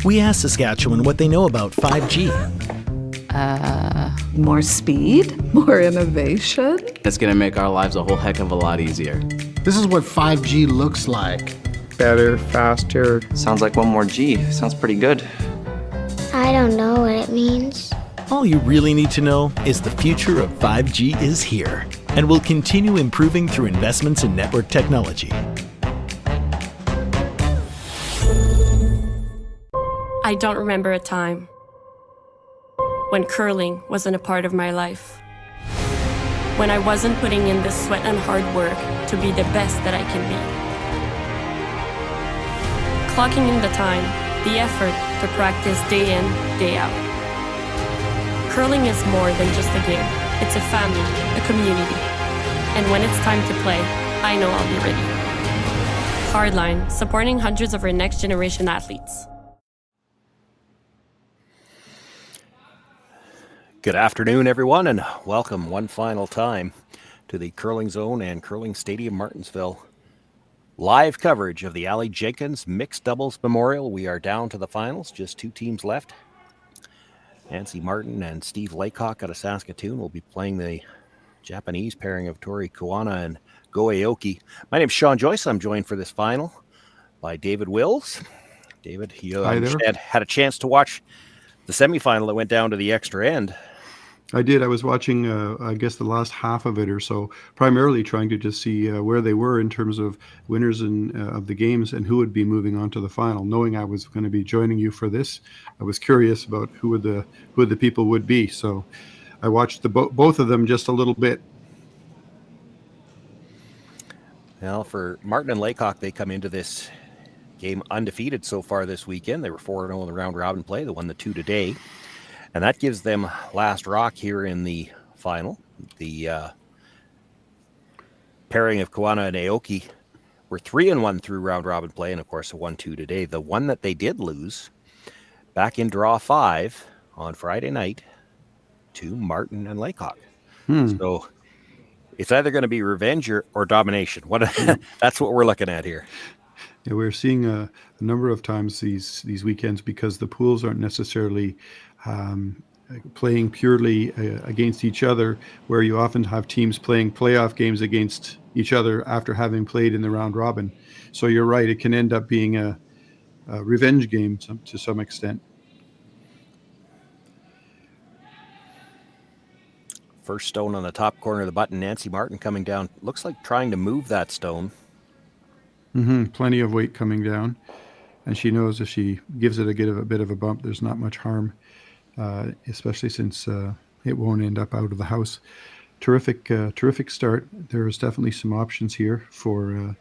We asked Saskatchewan what they know about 5G. More speed, more innovation. It's gonna make our lives a whole heck of a lot easier. This is what 5G looks like. Better, faster. Sounds like one more G. Sounds pretty good. I don't know what it means. All you really need to know is the future of 5G is here and will continue improving through investments in network technology. I don't remember a time when curling wasn't a part of my life. When I wasn't putting in the sweat and hard work to be the best that I can be. Clocking in the time, the effort to practice day in, day out. Curling is more than just a game. It's a family, a community. And when it's time to play, I know I'll be ready. Hardline, supporting hundreds of our next generation athletes. Good afternoon, everyone, and welcome one final time to the Curling Zone and Curling Stadium, Martensville. Live coverage of the Aly Jenkins Mixed Doubles Memorial. We are down to the finals, just two teams left. Nancy Martin and Steve Laycock out of Saskatoon will be playing the Japanese pairing of Tori, Koana, and Aoki. My name's Shawn, Joyce. I'm joined for this final by David Wills. David, you had a chance to watch the semifinal that went down to the extra end. I did. I was watching, I guess, the last half of it or so, primarily trying to just see where they were in terms of winners of the games and who would be moving on to the final. Knowing I was going to be joining you for this, I was curious about who the people would be. So I watched both of them just a little bit. Well, for Martin and Laycock, they come into this game undefeated so far this weekend. They were 4-0 in the round robin play. They won the two today. And that gives them last rock here in the final. The pairing of Koana and Aoki were 3-1 through round robin play, and of course a 1-2 today. The one that they did lose back in draw 5 on Friday night to Martin and Laycock. So it's either going to be revenge or domination. That's what we're looking at here. Yeah, we're seeing a number of times these weekends, because the pools aren't necessarily playing purely against each other, where you often have teams playing playoff games against each other after having played in the round robin. So you're right, it can end up being a revenge game to some extent. First stone on the top corner of the button, Nancy Martin coming down. Looks like trying to move that stone. Plenty of weight coming down. And she knows if she gives it a bit of a bump, there's not much harm, especially since it won't end up out of the house. Terrific start. There's definitely some options here for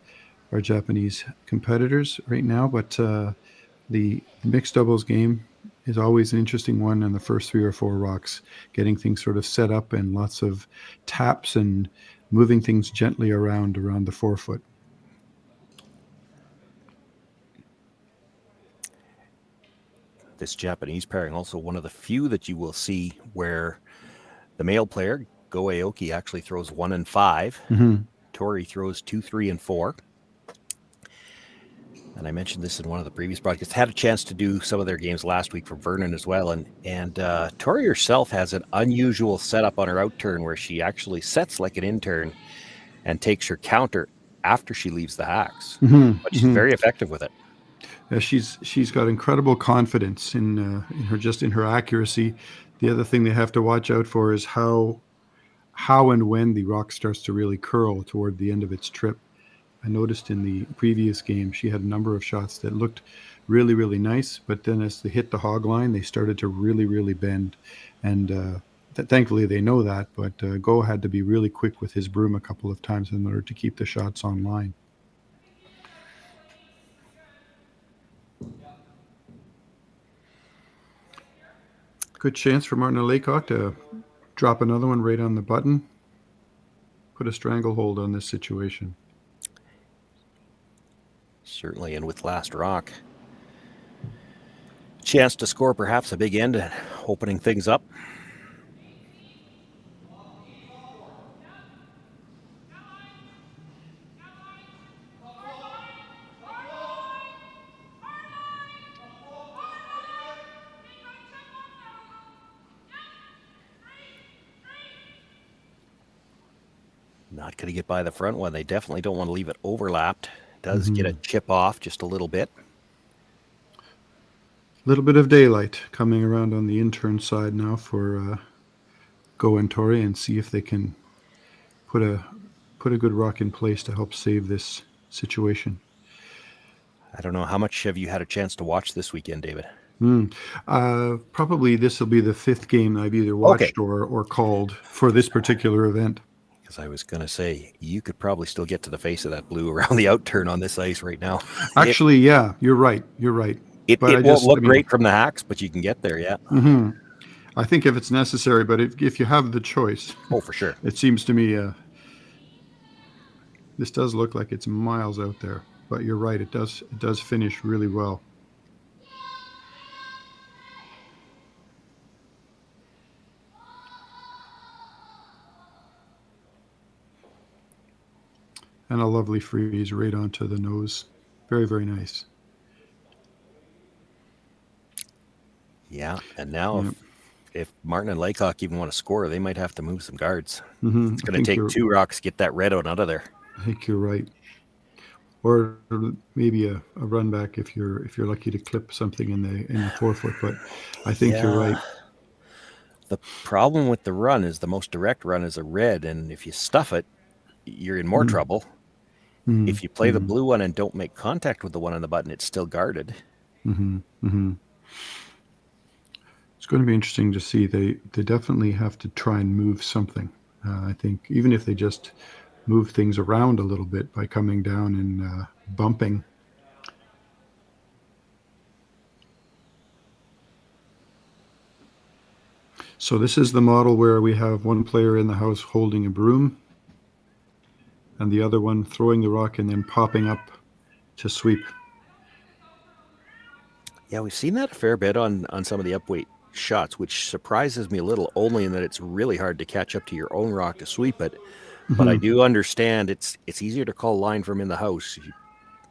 our Japanese competitors right now, but the mixed doubles game is always an interesting one, and the first 3 or 4 rocks, getting things sort of set up and lots of taps and moving things gently around the forefoot. This Japanese pairing, also one of the few that you will see where the male player, Aoki, actually throws 1 and 5. Tori throws 2, 3, and 4. And I mentioned this in one of the previous broadcasts. Had a chance to do some of their games last week for Vernon as well. And Tori herself has an unusual setup on her out turn where she actually sets like an in turn and takes her counter after she leaves the hacks. But she's very effective with it. She's got incredible confidence in her accuracy. The other thing they have to watch out for is how and when the rock starts to really curl toward the end of its trip. I noticed in the previous game she had a number of shots that looked really, really nice, but then as they hit the hog line, they started to really, really bend. And thankfully they know that, but Go had to be really quick with his broom a couple of times in order to keep the shots on line. Good chance for Martin and Laycock to drop another one right on the button. Put a stranglehold on this situation. Certainly, and with last rock, chance to score perhaps a big end, opening things up. Not going to get by the front one. They definitely don't want to leave it overlapped. Does get a chip off just a little bit. A little bit of daylight coming around on the intern side now for Go and Tori, and see if they can put a good rock in place to help save this situation. I don't know. How much have you had a chance to watch this weekend, David? Probably this will be the 5th game I've either watched or called for this particular event. Because I was going to say, you could probably still get to the face of that blue around the outturn on this ice right now. Actually, yeah, you're right. It won't look great from the hacks, but you can get there, yeah. Mm-hmm. I think if it's necessary, but if you have the choice. Oh, for sure. It seems to me this does look like it's miles out there, but you're right. It does finish really well. And a lovely freeze right onto the nose. Very, very nice. Yeah, and now if Martin and Laycock even want to score, they might have to move some guards. Mm-hmm. It's going to take 2 rocks to get that red out of there. I think you're right. Or maybe a run back if you're lucky to clip something in the forefoot. But I think you're right. The problem with the run is the most direct run is a red, and if you stuff it, you're in more trouble. If you play the blue one and don't make contact with the one on the button, it's still guarded. It's going to be interesting to see. They definitely have to try and move something. I think even if they just move things around a little bit by coming down and bumping. So this is the model where we have one player in the house holding a broom and the other one throwing the rock and then popping up to sweep. Yeah, we've seen that a fair bit on some of the upweight shots, which surprises me a little, only in that it's really hard to catch up to your own rock to sweep it. But I do understand it's easier to call line from in the house.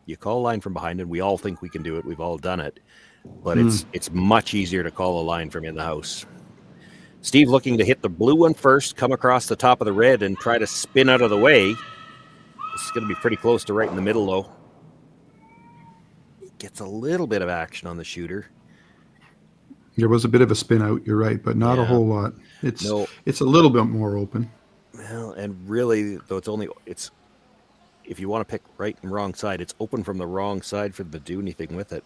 You call line from behind, and we all think we can do it. We've all done it. But it's much easier to call a line from in the house. Steve looking to hit the blue one first, come across the top of the red, and try to spin out of the way. This is going to be pretty close to right in the middle, though. Gets a little bit of action on the shooter. There was a bit of a spin out, you're right, but not a whole lot. It's a little bit more open. Well, and really, though, it's if you want to pick right and wrong side, it's open from the wrong side for them to do anything with it.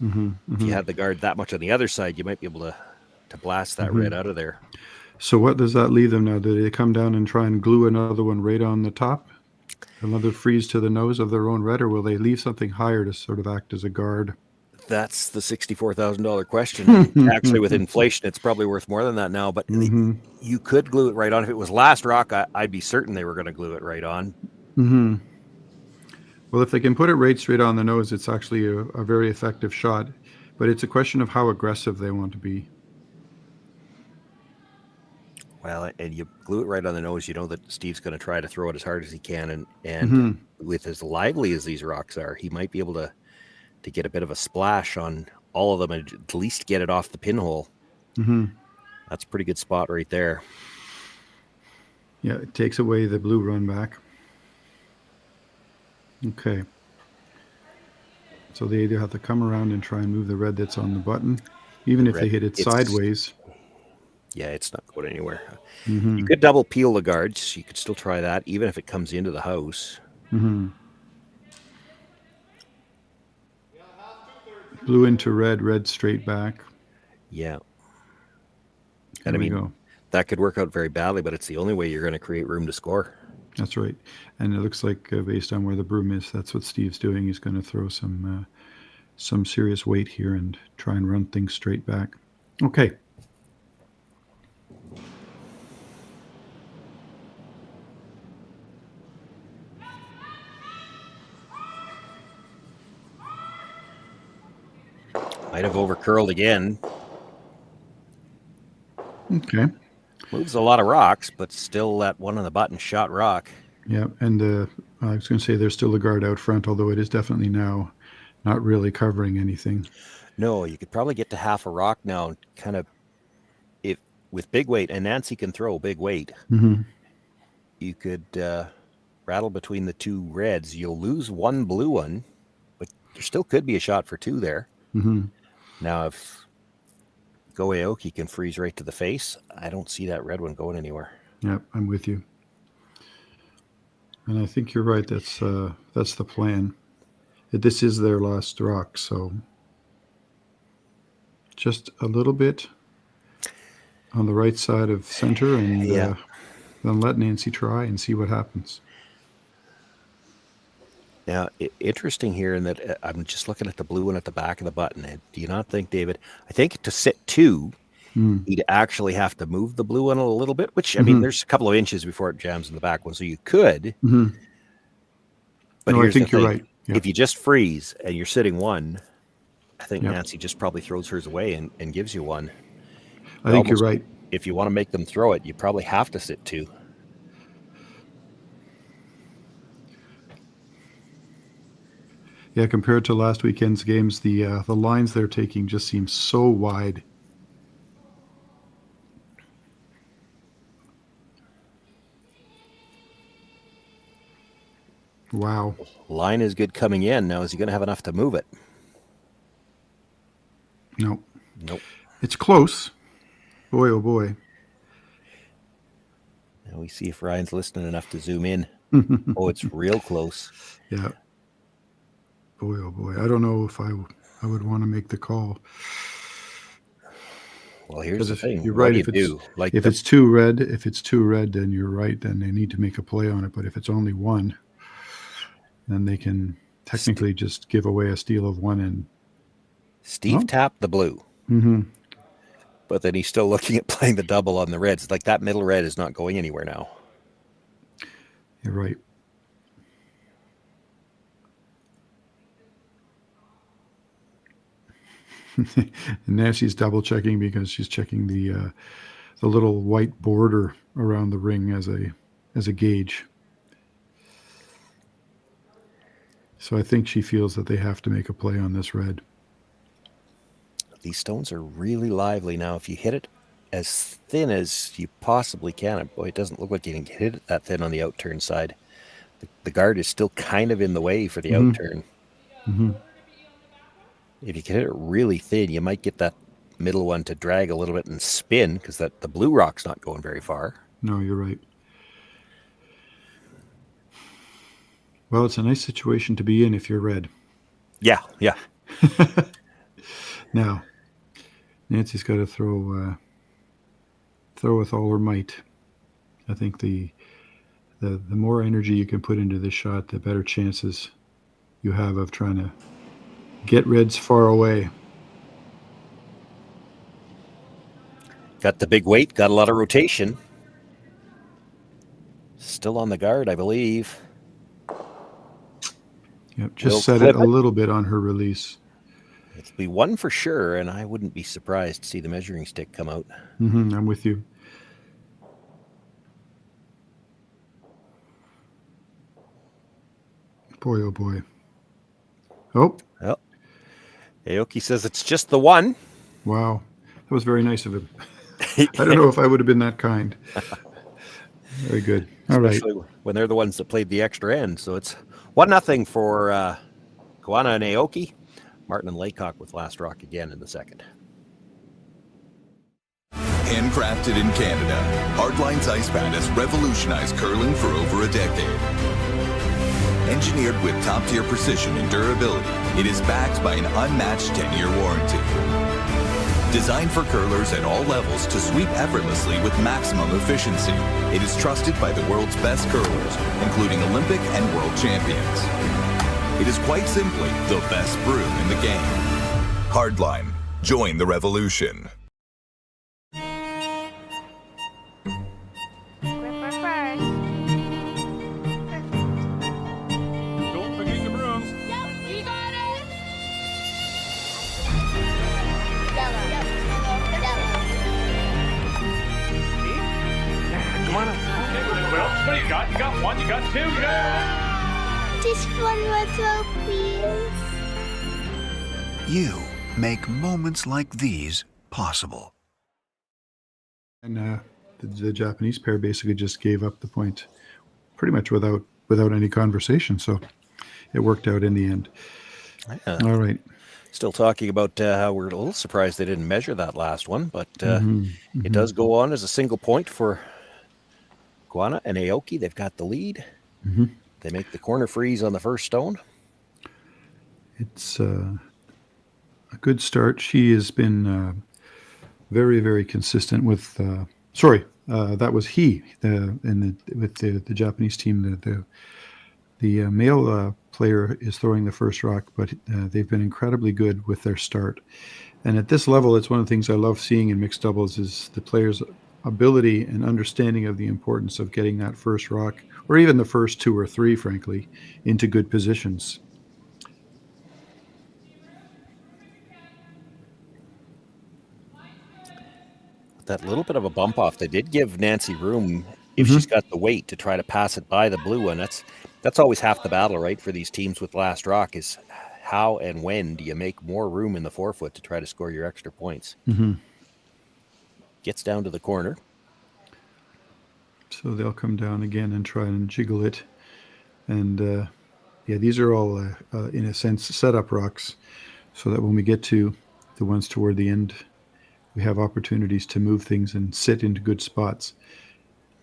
If you had the guard that much on the other side, you might be able to blast that red out of there. So what does that leave them now? Do they come down and try and glue another one right on the top? Another freeze to the nose of their own red, or will they leave something higher to sort of act as a guard? That's the $64,000 question. Actually, with inflation, it's probably worth more than that now. But you could glue it right on. If it was last rock, I'd be certain they were going to glue it right on. Well, if they can put it right straight on the nose, it's actually a very effective shot. But it's a question of how aggressive they want to be. Well, and you glue it right on the nose, you know that Steve's going to try to throw it as hard as he can. And with as lively as these rocks are, he might be able to get a bit of a splash on all of them and at least get it off the pinhole. That's a pretty good spot right there. Yeah, it takes away the blue run back. Okay. So they either have to come around and try and move the red that's on the button, even if they hit it sideways. Yeah, it's not going anywhere. You could double peel the guards. You could still try that, even if it comes into the house. Blue into red, red straight back. Yeah. And I mean, that could work out very badly, but it's the only way you're going to create room to score. That's right. And it looks like based on where the broom is, that's what Steve's doing. He's going to throw some serious weight here and try and run things straight back. Okay. Might have overcurled again. Okay. Moves a lot of rocks, but still that one on the button shot rock. Yeah, and I was going to say there's still a guard out front, although it is definitely now not really covering anything. No, you could probably get to half a rock now, kind of, if with big weight, and Nancy can throw big weight. You could rattle between the two reds, you'll lose one blue one, but there still could be a shot for two there. Mm-hmm. Now, if Go Aoki can freeze right to the face, I don't see that red one going anywhere. Yep, I'm with you. And I think you're right. That's the plan. This is their last rock, so just a little bit on the right side of center, and then let Nancy try and see what happens. Now, interesting here in that I'm just looking at the blue one at the back of the button. Do you not think, David, I think to sit two, you'd actually have to move the blue one a little bit, which, I mean, there's a couple of inches before it jams in the back one, so you could. Mm-hmm. But no, I here's think the you're thing. right. Yeah. If you just freeze and you're sitting one, I think Nancy just probably throws hers away and gives you one. I think you're right. If you want to make them throw it, you probably have to sit two. Yeah, compared to last weekend's games, the lines they're taking just seem so wide. Wow. Line is good coming in. Now, is he going to have enough to move it? Nope. Nope. It's close. Boy, oh boy. Now we see if Ryan's listening enough to zoom in. Oh, it's real close. Yeah. Boy, oh boy. I don't know if I would want to make the call. Well, here's the thing. You're What right. do? If it's too red, then you're right. Then they need to make a play on it. But if it's only one, then they can technically just give away a steal of one. And Steve tapped the blue. Mm-hmm. But then he's still looking at playing the double on the reds. Like that middle red is not going anywhere now. You're right. And Nancy's double checking because she's checking the little white border around the ring as a gauge. So I think she feels that they have to make a play on this red. These stones are really lively now. If you hit it as thin as you possibly can, boy, it doesn't look like you can hit it that thin on the outturn side. The guard is still kind of in the way for the outturn. Mm-hmm. If you can hit it really thin, you might get that middle one to drag a little bit and spin because the blue rock's not going very far. No, you're right. Well, it's a nice situation to be in if you're red. Yeah. Now, Nancy's got to throw with all her might. I think the more energy you can put into this shot, the better chances you have of trying to get reds far away. Got the big weight, got a lot of rotation. Still on the guard, I believe. Yep, just set it a little bit on her release. It'll be one for sure, and I wouldn't be surprised to see the measuring stick come out. Mm-hmm, I'm with you. Boy, oh boy. Oh. Well, Aoki says it's just the one. Wow. That was very nice of him. I don't know if I would have been that kind. Very good. All right. Especially when they're the ones that played the extra end. So it's 1-0 for Koana and Aoki. Martin and Laycock with last rock again in the second. Handcrafted in Canada, Hardline's ice pad has revolutionized curling for over a decade. Engineered with top-tier precision and durability, it is backed by an unmatched 10-year warranty. Designed for curlers at all levels to sweep effortlessly with maximum efficiency, it is trusted by the world's best curlers, including Olympic and world champions. It is quite simply the best broom in the game. Hardline. Join the revolution. Don't forget your brooms. Yep, you got it. Come on up. Okay, well, what do you got? You got one, you got two, you got... Just one more throw, please. You make moments like these possible. And the Japanese pair basically just gave up the point pretty much without without any conversation. So it worked out in the end. Yeah. All right. Still talking about how we're a little surprised they didn't measure that last one, but Mm-hmm. it does go on as a single point for Koana and Aoki. They've got the lead. Mm-hmm. They make the corner freeze on the first stone. It's a good start. She has been very, very consistent with. That was he. With the Japanese team. The male player is throwing the first rock, but they've been incredibly good with their start. And at this level, it's one of the things I love seeing in mixed doubles is the players' ability and understanding of the importance of getting that first rock, or even the first 2 or 3, frankly, into good positions. That little bit of a bump off, they did give Nancy room if she's got the weight to try to pass it by the blue one. That's always half the battle, right, for these teams with last rock is how and when do you make more room in the forefoot to try to score your extra points. Gets down to the corner. So they'll come down again and try and jiggle it. And these are all, in a sense, setup rocks so that when we get to the ones toward the end, we have opportunities to move things and sit into good spots.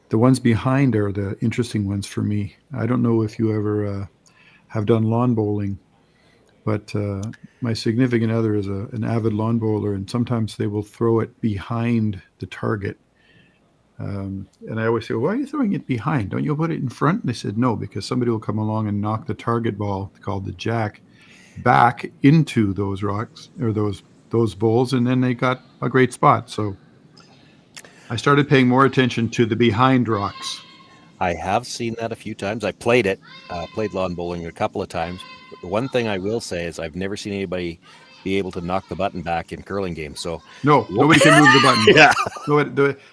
The ones behind are the interesting ones for me. I don't know if you ever have done lawn bowling, but my significant other is an avid lawn bowler, and sometimes they will throw it behind the target. And I always say, why are you throwing it behind? Don't you put it in front? And they said, no, because somebody will come along and knock the target ball, called the Jacques, back into those rocks or those bowls, and then they got a great spot. So I started paying more attention to the behind rocks. I have seen that a few times. I played it, played lawn bowling a couple of times. But the one thing I will say is I've never seen anybody be able to knock the button back in curling games. So no, nobody can move the button. Yeah,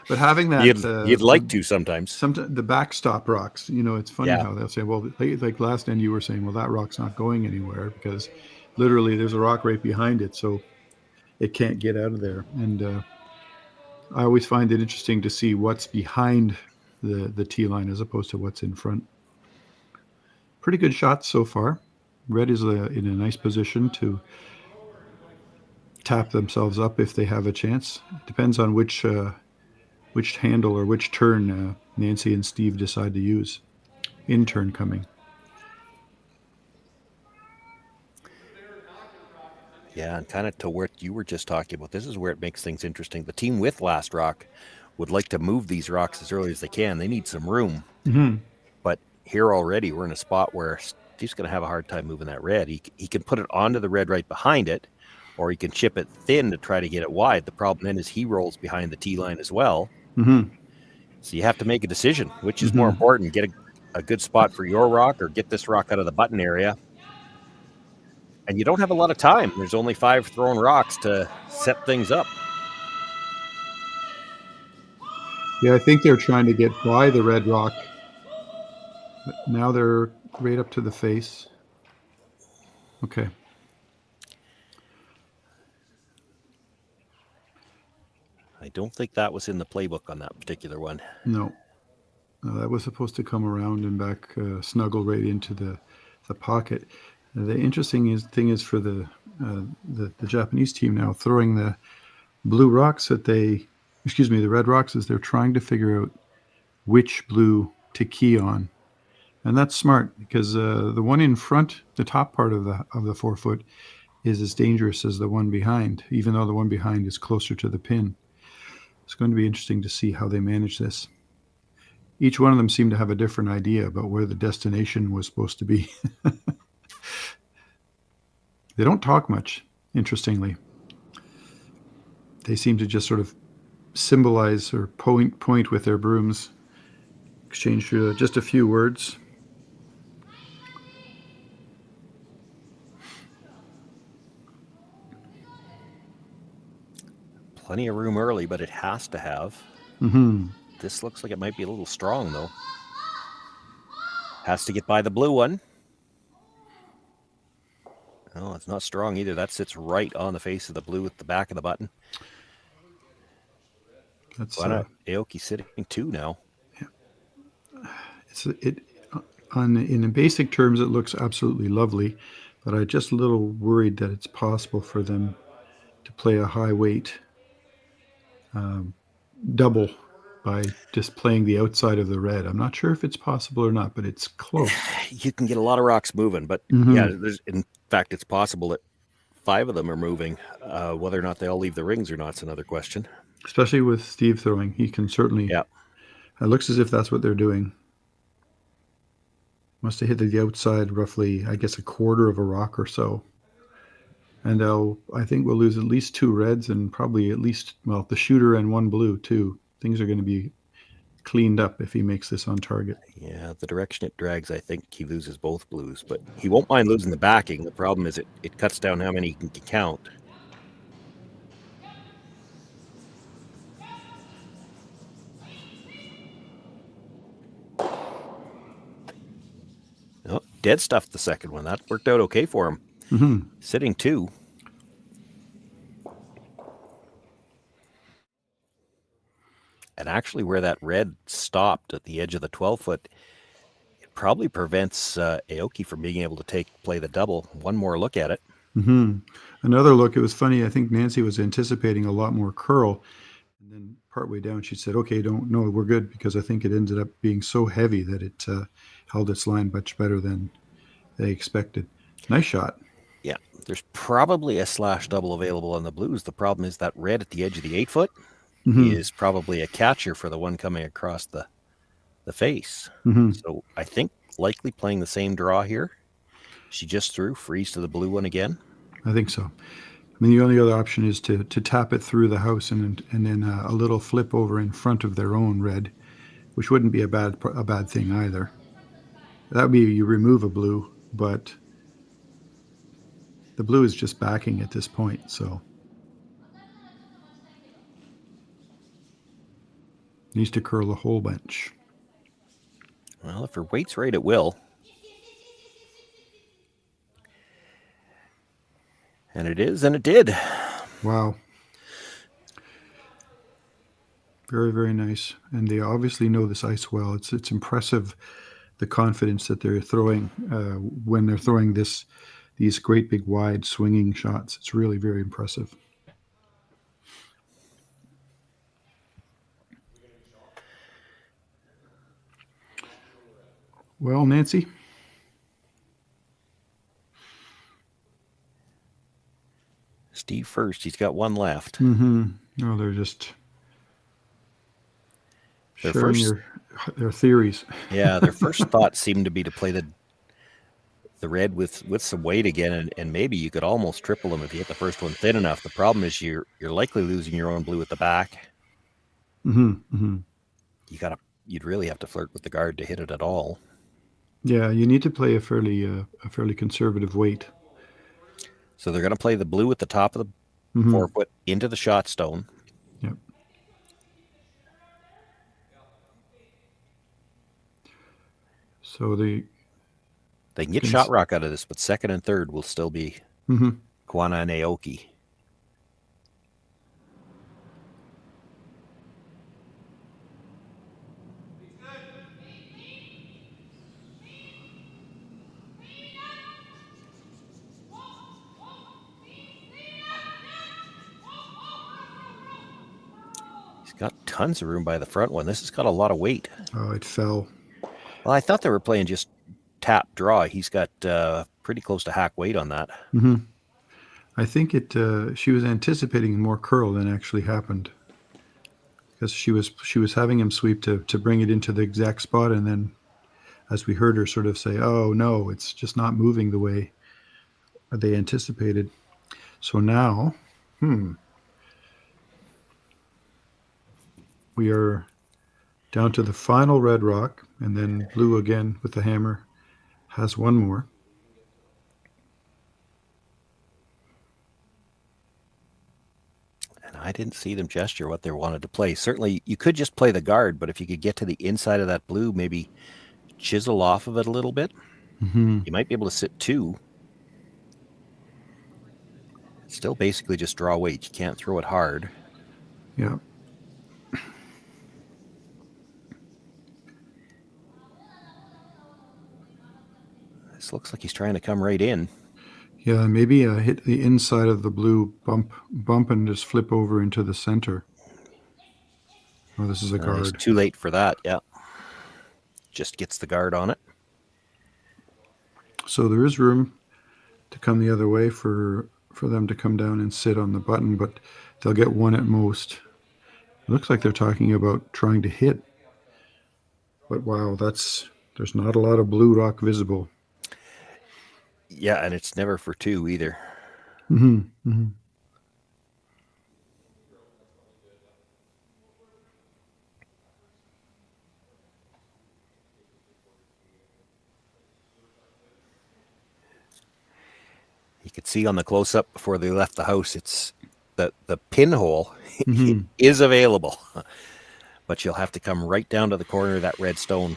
but having that, you'd like to sometimes. Sometimes the backstop rocks. It's funny how they'll say, well, like last end you were saying, well, that rock's not going anywhere because literally there's a rock right behind it, so it can't get out of there. And I always find it interesting to see what's behind the tee line as opposed to what's in front. Pretty good shots so far. Red is in a nice position to tap themselves up if they have a chance. It depends on which handle or which turn Nancy and Steve decide to use. In turn coming. Yeah, and kind of to what you were just talking about, this is where it makes things interesting. The team with last rock would like to move these rocks as early as they can. They need some room. But here already, we're in a spot where Steve's going to have a hard time moving that red. He can put it onto the red right behind it, or he can chip it thin to try to get it wide. The problem then is he rolls behind the tee line as well. So you have to make a decision. Which is more important, get a good spot for your rock or get this rock out of the button area? And you don't have a lot of time. There's only 5 thrown rocks to set things up. Yeah, I think they're trying to get by the red rock. But now they're right up to the face. Okay. I don't think that was in the playbook on that particular one. No. That was supposed to come around and back, snuggle right into the pocket. The interesting thing is for the Japanese team now throwing the blue rocks the red rocks as they're trying to figure out which blue to key on. And that's smart because the one in front, the top part of the forefoot, is as dangerous as the one behind, even though the one behind is closer to the pin. It's going to be interesting to see how they manage this. Each one of them seemed to have a different idea about where the destination was supposed to be. They don't talk much, interestingly. They seem to just sort of symbolize or point with their brooms, exchange just a few words. Plenty of room early, but it has to have. This looks like it might be a little strong, though. Has to get by the blue one. No, it's not strong either. That sits right on the face of the blue at the back of the button. That's Aoki sitting 2 now. Yeah. in basic terms, it looks absolutely lovely, but I'm just a little worried that it's possible for them to play a high weight double by just playing the outside of the red. I'm not sure if it's possible or not, but it's close. You can get a lot of rocks moving, but yeah, in fact, it's possible that 5 of them are moving. Whether or not they all leave the rings or not is another question. Especially with Steve throwing, he can certainly. Yeah. It looks as if that's what they're doing. Must have hit the outside roughly, I guess, a quarter of a rock or so. And I think we'll lose at least 2 reds and probably at least, well, the shooter and 1 blue too. Things are going to be cleaned up if he makes this on target. Yeah, the direction it drags, I think he loses both blues, but he won't mind losing the backing. The problem is it cuts down how many he can count. Oh, dead stuffed the second one. That worked out okay for him. Mm-hmm. Sitting 2. And actually where that red stopped at the edge of the 12-foot, it probably prevents Aoki from being able to play the double. One more look at it. Mm-hmm. Another look, it was funny. I think Nancy was anticipating a lot more curl. And then partway down, she said, okay, no, we're good, because I think it ended up being so heavy that it held its line much better than they expected. Nice shot. Yeah, there's probably a slash double available on the blues. The problem is that red at the edge of the 8-foot is probably a catcher for the one coming across the face. So I think likely playing the same draw here. She just threw, freeze to the blue one again. I think so. I mean, the only other option is to tap it through the house and then a little flip over in front of their own red, which wouldn't be a bad thing either. That would be you remove a blue, but the blue is just backing at this point, so needs to curl a whole bunch. Well, if her weight's right, it will. And it is, and it did. Wow. Very, very nice. And they obviously know this ice well. It's impressive, the confidence that they're throwing when they're throwing these great big wide swinging shots. It's really very impressive. Well, Nancy? Steve first. He's got 1 left. No, they're just sharing their theories. Yeah, their first thought seemed to be to play the red with some weight again, and maybe you could almost triple them if you hit the first one thin enough. The problem is you're likely losing your own blue at the back. You'd really have to flirt with the guard to hit it at all. Yeah, you need to play a fairly conservative weight. So they're going to play the blue at the top of the 4-foot into the shot stone. Yep. So they can get shot rock out of this, but second and third will still be Koana and Aoki. Got tons of room by the front one. This has got a lot of weight. Oh, it fell. Well, I thought they were playing just tap draw. He's got pretty close to hack weight on that. I think she was anticipating more curl than actually happened, because she was having him sweep to bring it into the exact spot, and then as we heard her sort of say, oh no, it's just not moving the way they anticipated. So now we are down to the final red rock, and then blue again with the hammer has 1 more. And I didn't see them gesture what they wanted to play. Certainly, you could just play the guard, but if you could get to the inside of that blue, maybe chisel off of it a little bit, you might be able to sit 2. Still basically just draw weight. You can't throw it hard. Yeah. This looks like he's trying to come right in. Yeah, maybe hit the inside of the blue bump and just flip over into the center. Oh, this is a guard. It's too late for that, yeah. Just gets the guard on it. So there is room to come the other way for them to come down and sit on the button, but they'll get one at most. It looks like they're talking about trying to hit. But wow, there's not a lot of blue rock visible. Yeah, and it's never for two either. Mm-hmm. Mm-hmm. You could see on the close-up before they left the house, it's the pinhole Mm-hmm. is available, but you'll have to come right down to the corner of that red stone.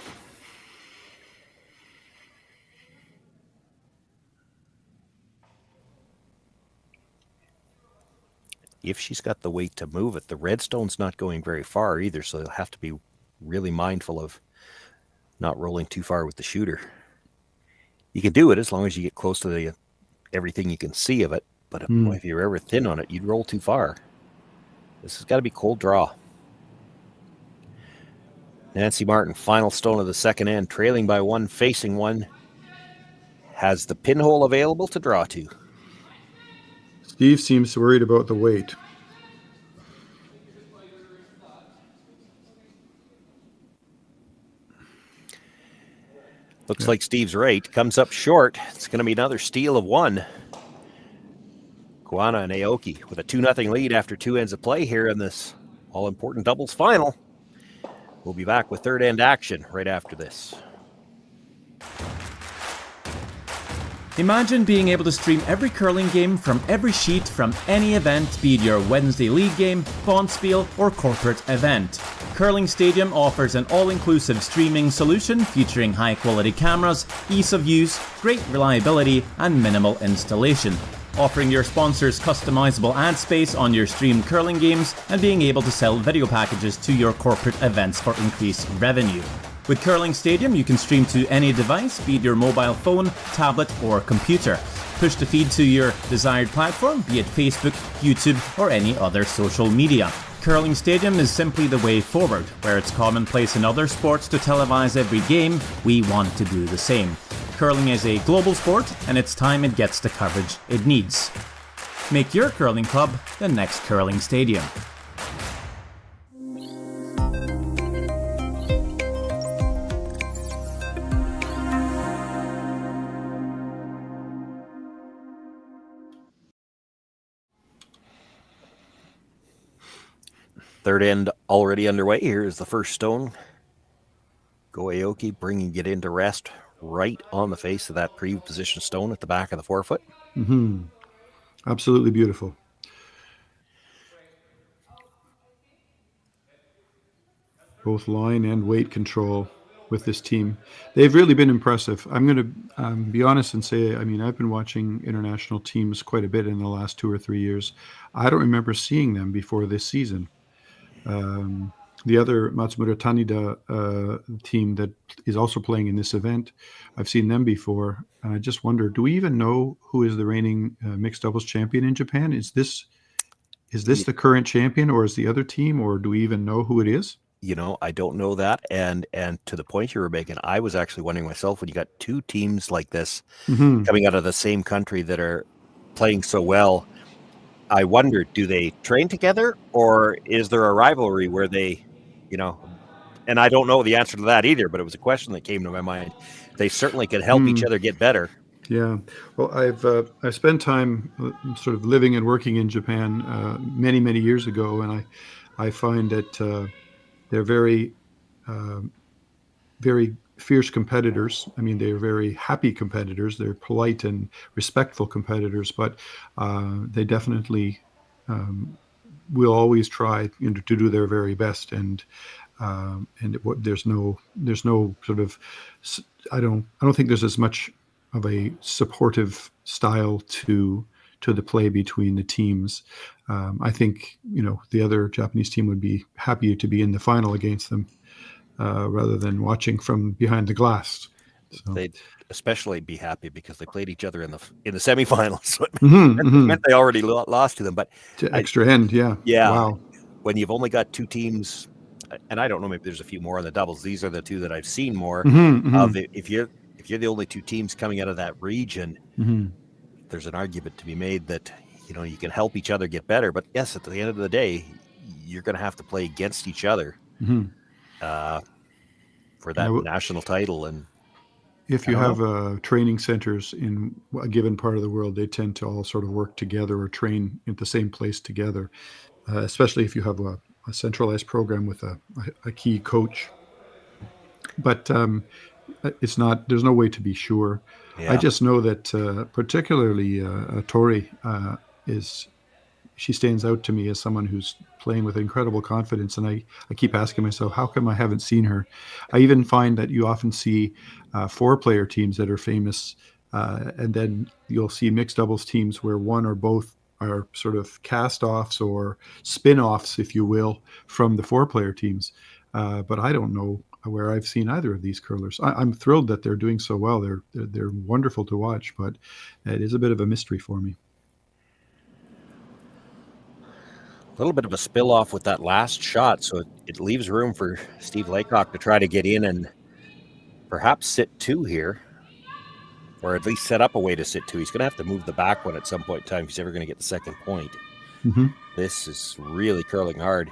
If she's got the weight to move it, the redstone's not going very far either, so they'll have to be really mindful of not rolling too far with the shooter. You can do it as long as you get close to everything you can see of it, but if you're ever thin on it, you'd roll too far. This has got to be cold draw. Nancy Martin, final stone of the second end, trailing by one, facing one, has the pinhole available to draw to. Steve seems worried about the weight. Looks like Steve's right. Comes up short. It's going to be another steal of one. Koana and Aoki with a 2-0 lead after 2 ends of play here in this all-important doubles final. We'll be back with third end action right after this. Imagine being able to stream every curling game from every sheet from any event, be it your Wednesday league game, bonspiel, or corporate event. Curling Stadium offers an all-inclusive streaming solution featuring high-quality cameras, ease of use, great reliability, and minimal installation. Offering your sponsors customizable ad space on your streamed curling games and being able to sell video packages to your corporate events for increased revenue. With Curling Stadium, you can stream to any device, be it your mobile phone, tablet, or computer. Push the feed to your desired platform, be it Facebook, YouTube, or any other social media. Curling Stadium is simply the way forward. Where it's commonplace in other sports to televise every game, we want to do the same. Curling is a global sport, and it's time it gets the coverage it needs. Make your curling club the next Curling Stadium. Third end already underway. Here is the first stone. Go Aoki, bringing it into rest right on the face of that pre-positioned stone at the back of the forefoot. Mm-hmm. Absolutely beautiful. Both line and weight control with this team. They've really been impressive. I'm going to be honest and say, I mean, I've been watching international teams quite a bit in the last 2 or 3 years. I don't remember seeing them before this season. The other Matsumoto Tanida team that is also playing in this event, I've seen them before, and I just wonder, do we even know who is the reigning mixed doubles champion in Japan? Is this the current champion, or is the other team, or do we even know who it is? You know, I don't know that, and to the point you were making, I was actually wondering myself, when you got two teams like this coming out of the same country that are playing so well, I wonder, do they train together, or is there a rivalry where they, you know, and I don't know the answer to that either, but it was a question that came to my mind. They certainly could help each other get better. Yeah. Well, I've spent time sort of living and working in Japan many, many years ago, and I find that they're very, very fierce competitors. I mean, they're very happy competitors. They're polite and respectful competitors, but they definitely will always try, you know, to do their very best. And there's no sort of, I don't think there's as much of a supportive style to the play between the teams. I think, you know, the other Japanese team would be happy to be in the final against them rather than watching from behind the glass. So. They'd especially be happy because they played each other in the semifinals. So it Mm-hmm. meant they already lost to them. But to extra end, yeah. Wow. When you've only got two teams, and I don't know, maybe there's a few more on the doubles. These are the two that I've seen more of. If you're the only two teams coming out of that region, there's an argument to be made that you can help each other get better. But yes, at the end of the day, you're going to have to play against each other for that national title. And if you have training centers in a given part of the world, they tend to all sort of work together or train at the same place together, especially if you have a centralized program with a key coach. But it's not. There's no way to be sure. Yeah. I just know that particularly Tori she stands out to me as someone who's playing with incredible confidence. And I keep asking myself, how come I haven't seen her? I even find that you often see 4-player teams that are famous, and then you'll see mixed doubles teams where one or both are sort of cast-offs or spin-offs, if you will, from the 4-player teams. But I don't know where I've seen either of these curlers. I'm thrilled that they're doing so well. They're wonderful to watch, but it is a bit of a mystery for me. A little bit of a spill off with that last shot, so it leaves room for Steve Laycock to try to get in and perhaps sit 2 here, or at least set up a way to sit 2. He's going to have to move the back one at some point in time if he's ever going to get the second point. This is really curling hard.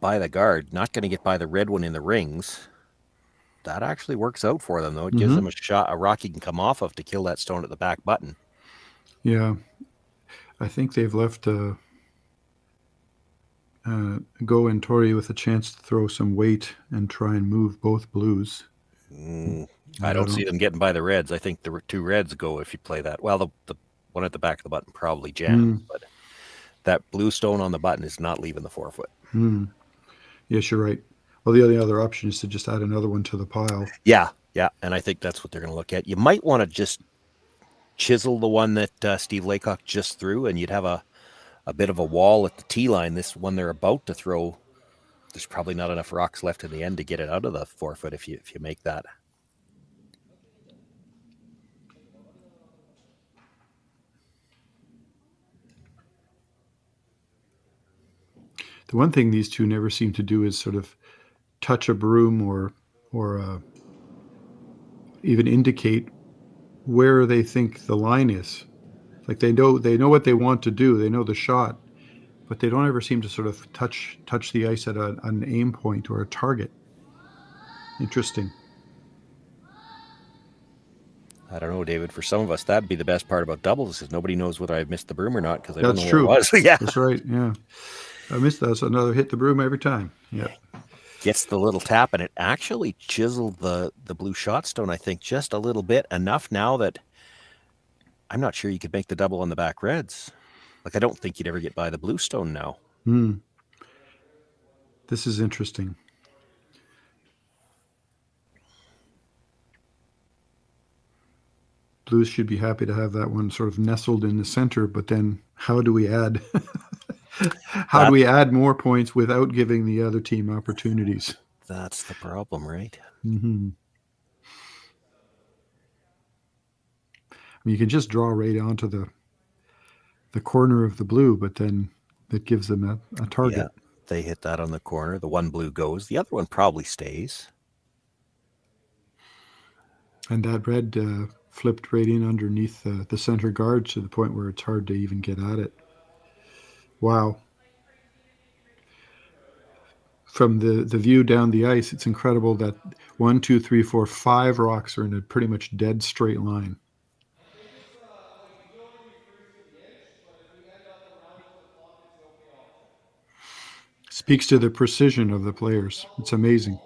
By the guard, not going to get by the red one in the rings. That actually works out for them, though. It gives them a shot, a rock he can come off of to kill that stone at the back button. Yeah. I think they've left Go and Tori with a chance to throw some weight and try and move both blues. I don't see them getting by the reds. I think the 2 reds go if you play that. Well, the one at the back of the button probably jams, but that blue stone on the button is not leaving the 4-foot. Yes, you're right. Well, the only other option is to just add another one to the pile. Yeah, and I think that's what they're going to look at. You might want to just chisel the one that Steve Laycock just threw, and you'd have a bit of a wall at the tee line. This one they're about to throw, there's probably not enough rocks left in the end to get it out of the 4-foot if you make that. The one thing these two never seem to do is sort of touch a broom or even indicate where they think the line is. Like they know what they want to do. They know the shot, but they don't ever seem to sort of touch the ice at an aim point or a target. Interesting. I don't know, David. For some of us, that'd be the best part about doubles, is nobody knows whether I've missed the broom or not because I don't know That's true. where it was. Yeah, that's right. Yeah, I missed that. So another hit the broom every time. Yeah. Gets the little tap, and it actually chiseled the blue shot stone, I think, just a little bit, enough now that I'm not sure you could make the double on the back reds. Like, I don't think you'd ever get by the blue stone now. This is interesting. Blues should be happy to have that one sort of nestled in the center, but then how do we add do we add more points without giving the other team opportunities? That's the problem, right? I mean, you can just draw right onto the corner of the blue, but then that gives them a target. Yeah, they hit that on the corner. The one blue goes. The other one probably stays. And that red flipped right in underneath the center guard to the point where it's hard to even get at it. Wow. From the view down the ice, it's incredible that 1, 2, 3, 4, 5 rocks are in a pretty much dead straight line. Speaks to the precision of the players. It's amazing.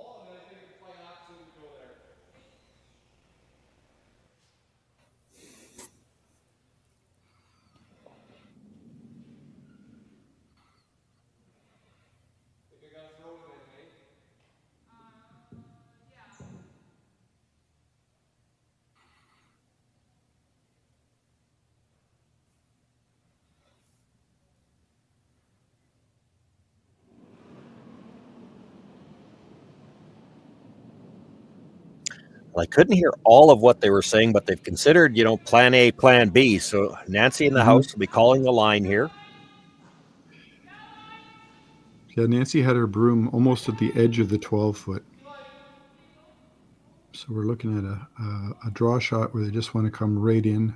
Well, I couldn't hear all of what they were saying, but they've considered, plan A, plan B. So Nancy in the house will be calling the line here. Yeah, Nancy had her broom almost at the edge of the 12-foot. So we're looking at a draw shot where they just want to come right in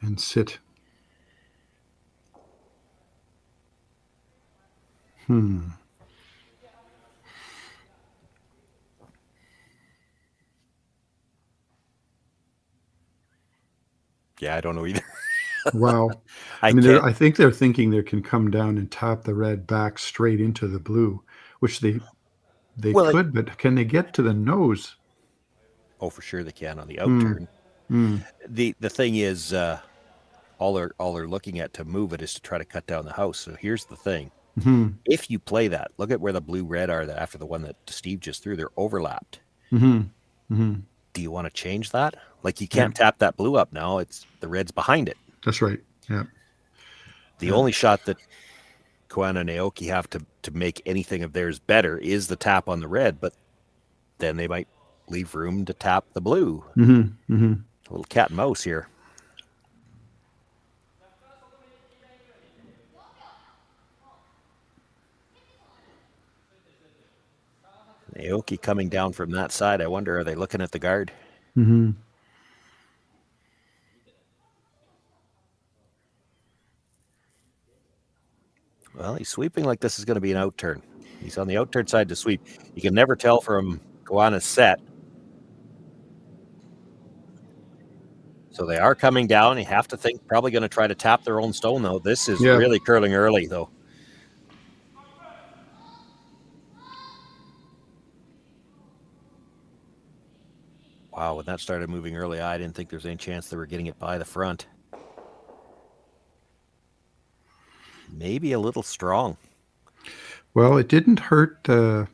and sit. Yeah, I don't know either. Wow. I think they're thinking they can come down and tap the red back straight into the blue, which they could, but can they get to the nose? Oh, for sure they can on the outturn. The thing is, all they're looking at to move it is to try to cut down the house. So here's the thing. If you play that, look at where the blue-red are after the one that Steve just threw. They're overlapped. Do you want to change that? Like, you can't tap that blue up now. It's the red's behind it. That's right. Yeah. The only shot that Koana and Aoki have to make anything of theirs better is the tap on the red, but then they might leave room to tap the blue. A little cat and mouse here. Aoki coming down from that side. I wonder, are they looking at the guard? Well, he's sweeping like this is going to be an outturn. He's on the outturn side to sweep. You can never tell from Koana's set. So they are coming down. You have to think probably going to try to tap their own stone, though. This is really curling early, though. Wow, when that started moving early, I didn't think there was any chance they were getting it by the front. Maybe a little strong. Well, it didn't hurt the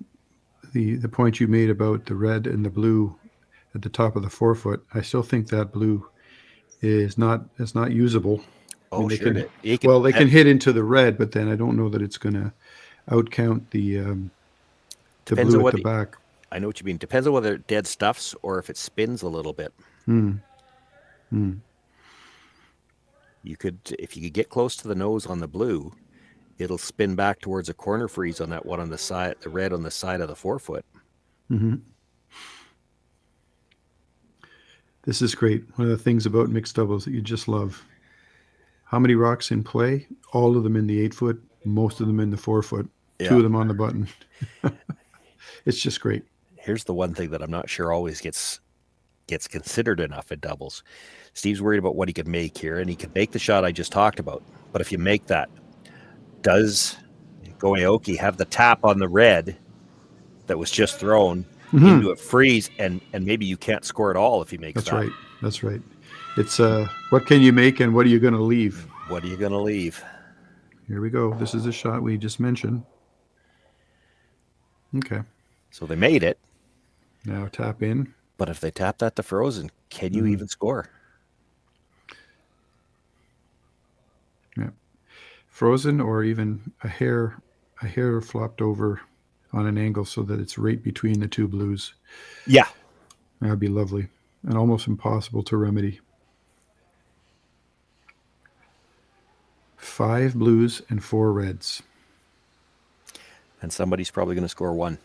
point you made about the red and the blue at the top of the 4-foot. I still think that blue is not usable. Oh, they sure. they can hit into the red, but then I don't know that it's going to outcount the blue at the back. I know what you mean. Depends on whether it dead stuffs or if it spins a little bit. You could, if you could get close to the nose on the blue, it'll spin back towards a corner freeze on that one on the side, the red on the side of the 4-foot. This is great. One of the things about mixed doubles that you just love. How many rocks in play? All of them in the 8-foot, most of them in the 4-foot, 2 of them on the button. It's just great. Here's the one thing that I'm not sure always gets considered enough in doubles. Steve's worried about what he could make here, and he could make the shot I just talked about. But if you make that, does Aoki have the tap on the red that was just thrown into a freeze, and maybe you can't score at all if he makes that. That's right. It's what can you make and what are you going to leave? What are you going to leave? Here we go. This is the shot we just mentioned. Okay. So they made it. Now tap in. But if they tap that to frozen, can you even score? Yeah. Frozen or even a hair flopped over on an angle so that it's right between the two blues. Yeah. That'd be lovely and almost impossible to remedy. 5 blues and 4 reds. And somebody's probably going to score 1.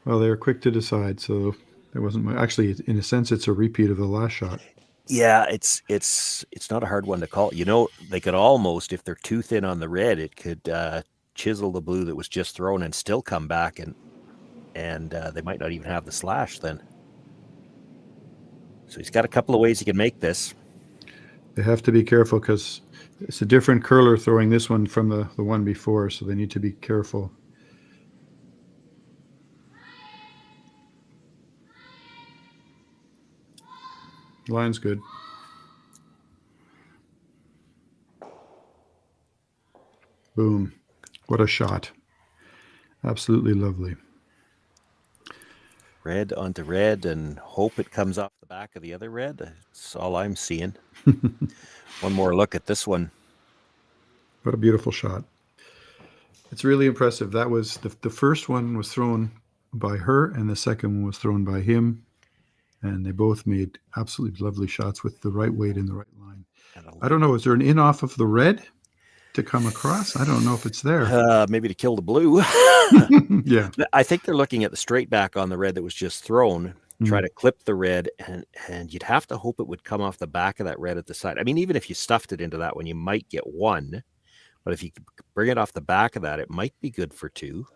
Well, they were quick to decide, so there wasn't much. Actually, in a sense, it's a repeat of the last shot. Yeah, it's not a hard one to call. They could almost, if they're too thin on the red, it could chisel the blue that was just thrown and still come back, and they might not even have the slash then. So he's got a couple of ways he can make this. They have to be careful because it's a different curler throwing this one from the one before, so they need to be careful. Line's good. Boom. What a shot. Absolutely lovely. Red onto red and hope it comes off the back of the other red. That's all I'm seeing. One more look at this one. What a beautiful shot. It's really impressive. That was the first one was thrown by her, and the second one was thrown by him. And they both made absolutely lovely shots with the right weight and the right line. I don't know. Is there an in off of the red to come across? I don't know if it's there. Maybe to kill the blue. Yeah. I think they're looking at the straight back on the red that was just thrown, try to clip the red, and you'd have to hope it would come off the back of that red at the side. I mean, even if you stuffed it into that one, you might get one. But if you could bring it off the back of that, it might be good for two.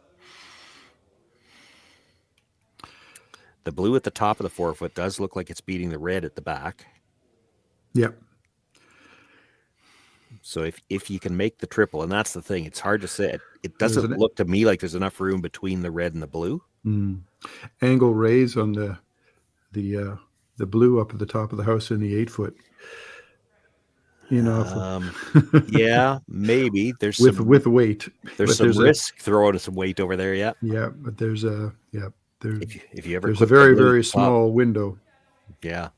The blue at the top of the 4-foot does look like it's beating the red at the back. Yep. So if you can make the triple, and that's the thing, it's hard to say. It doesn't look to me like there's enough room between the red and the blue. Angle raise on the blue up at the top of the house in the 8-foot. You know, yeah, maybe there's with weight. There's some risk throwing some weight over there. Yeah, yeah, but there's a if you ever there's a very small window. Yeah.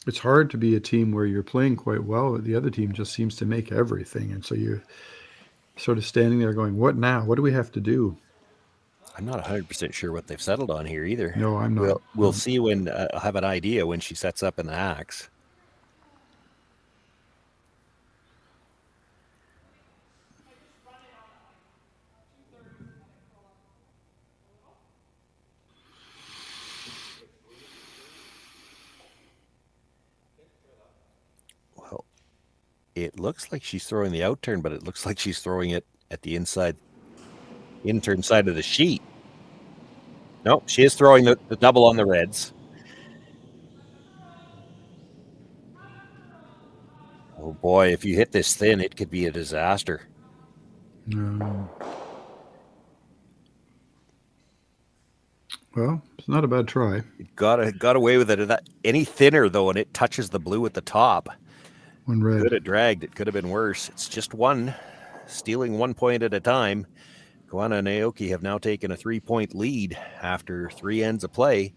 It's hard to be a team where you're playing quite well, but the other team just seems to make everything, and so you're sort of standing there going, what now? What do we have to do? I'm not 100% sure what they've settled on here either. No, I'm not. We'll see when I'll have an idea when she sets up in the axe. Well, it looks like she's throwing the out turn, but it looks like she's throwing it at the in-turn side of the sheet. No, she is throwing the double on the reds. Oh boy, if you hit this thin, it could be a disaster. No. Well, it's not a bad try. It got away with it. Any thinner though, and it touches the blue at the top. One red. Could have dragged. It could have been worse. It's just one, stealing 1 point at a time. Koana and Aoki have now taken a 3-point lead after 3 ends of play.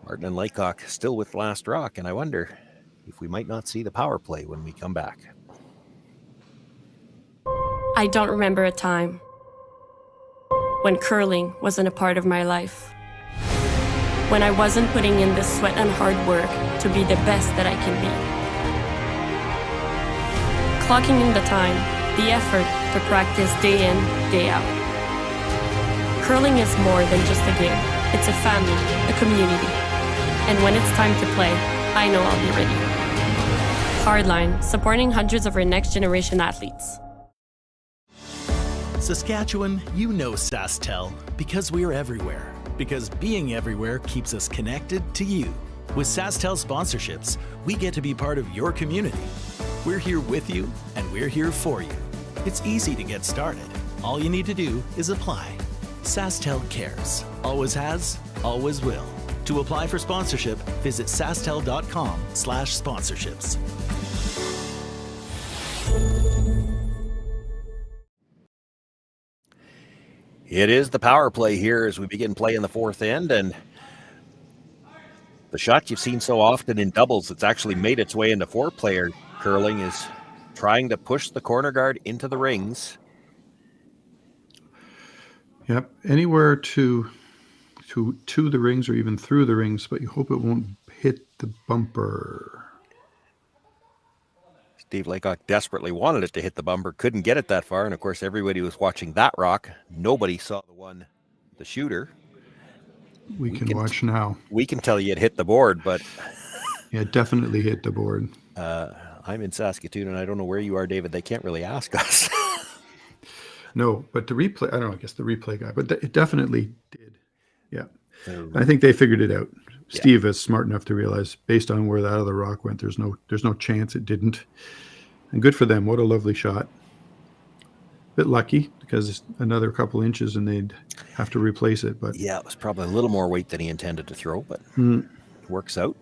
Martin and Laycock still with last rock, and I wonder if we might not see the power play when we come back. I don't remember a time when curling wasn't a part of my life. When I wasn't putting in the sweat and hard work to be the best that I can be. Clocking in the time, the effort to practice day in, day out. Curling is more than just a game. It's a family, a community. And when it's time to play, I know I'll be ready. Hardline, supporting hundreds of our next generation athletes. Saskatchewan, you know SaskTel because we're everywhere. Because being everywhere keeps us connected to you. With SaskTel sponsorships, we get to be part of your community. We're here with you, and we're here for you. It's easy to get started. All you need to do is apply. SaskTel cares. Always has, always will. To apply for sponsorship, visit sastel.com/sponsorships. It is the power play here as we begin play in the 4th end, and the shot you've seen so often in doubles that's actually made its way into 4-player curling is trying to push the corner guard into the rings. Yep, anywhere to the rings or even through the rings, but you hope it won't hit the bumper. Steve Laycock desperately wanted it to hit the bumper, couldn't get it that far, and of course everybody was watching that rock. Nobody saw the shooter. We can watch now. We can tell you it hit the board, but yeah, it definitely hit the board. I'm in Saskatoon, and I don't know where you are, David. They can't really ask us. No, but the replay, I don't know, I guess the replay guy, but it definitely did. Yeah. I think they figured it out. Yeah. Steve is smart enough to realize based on where that other rock went, there's no chance it didn't. And good for them. What a lovely shot. Bit lucky because it's another couple inches and they'd have to replace it. But yeah, it was probably a little more weight than he intended to throw, but it works out.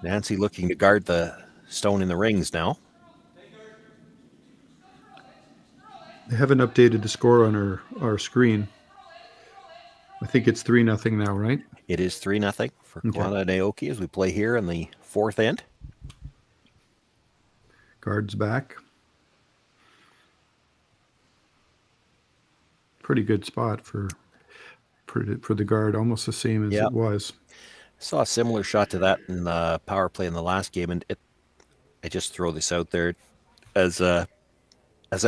Nancy looking to guard the stone in the rings now. They haven't updated the score on our screen. I think it's 3-0 now, right? It is 3-0 for Koana and Aoki as we play here in the fourth end. Guards back. Pretty good spot for the guard, almost the same as it was. Saw a similar shot to that in the power play in the last game, and I just throw this out there as an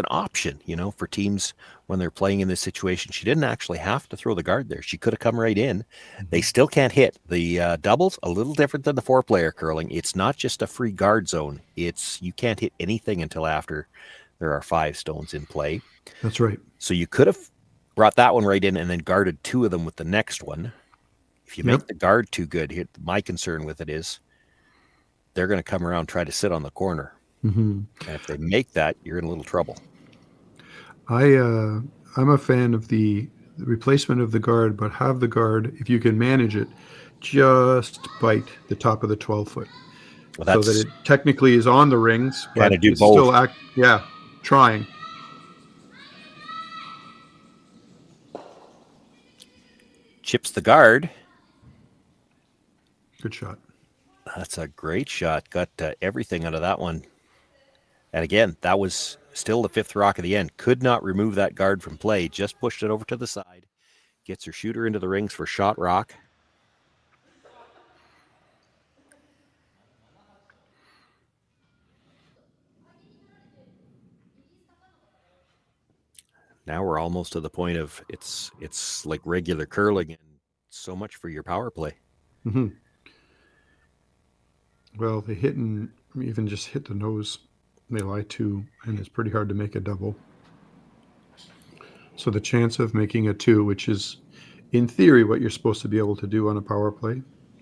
option, for teams when they're playing in this situation. She didn't actually have to throw the guard there. She could have come right in. They still can't hit. The doubles, a little different than the 4-player curling. It's not just a free guard zone. It's you can't hit anything until after there are 5 stones in play. That's right. So you could have brought that one right in and then guarded 2 of them with the next one. If you make the guard too good, my concern with it is they're going to come around and try to sit on the corner. Mm-hmm. And if they make that, you're in a little trouble. I'm a fan of the replacement of the guard, but have the guard, if you can manage it, just bite the top of the 12-foot. So that it technically is on the rings, but to do it's both. Still trying. Chips the guard. Good shot. That's a great shot. Got everything out of that one. And again, that was still the 5th rock of the end. Could not remove that guard from play. Just pushed it over to the side. Gets her shooter into the rings for shot rock. Now we're almost to the point of it's like regular curling and so much for your power play. Mm-hmm. Well, they even just hit the nose. They lie 2, and it's pretty hard to make a double. So the chance of making a 2, which is in theory what you're supposed to be able to do on a power play,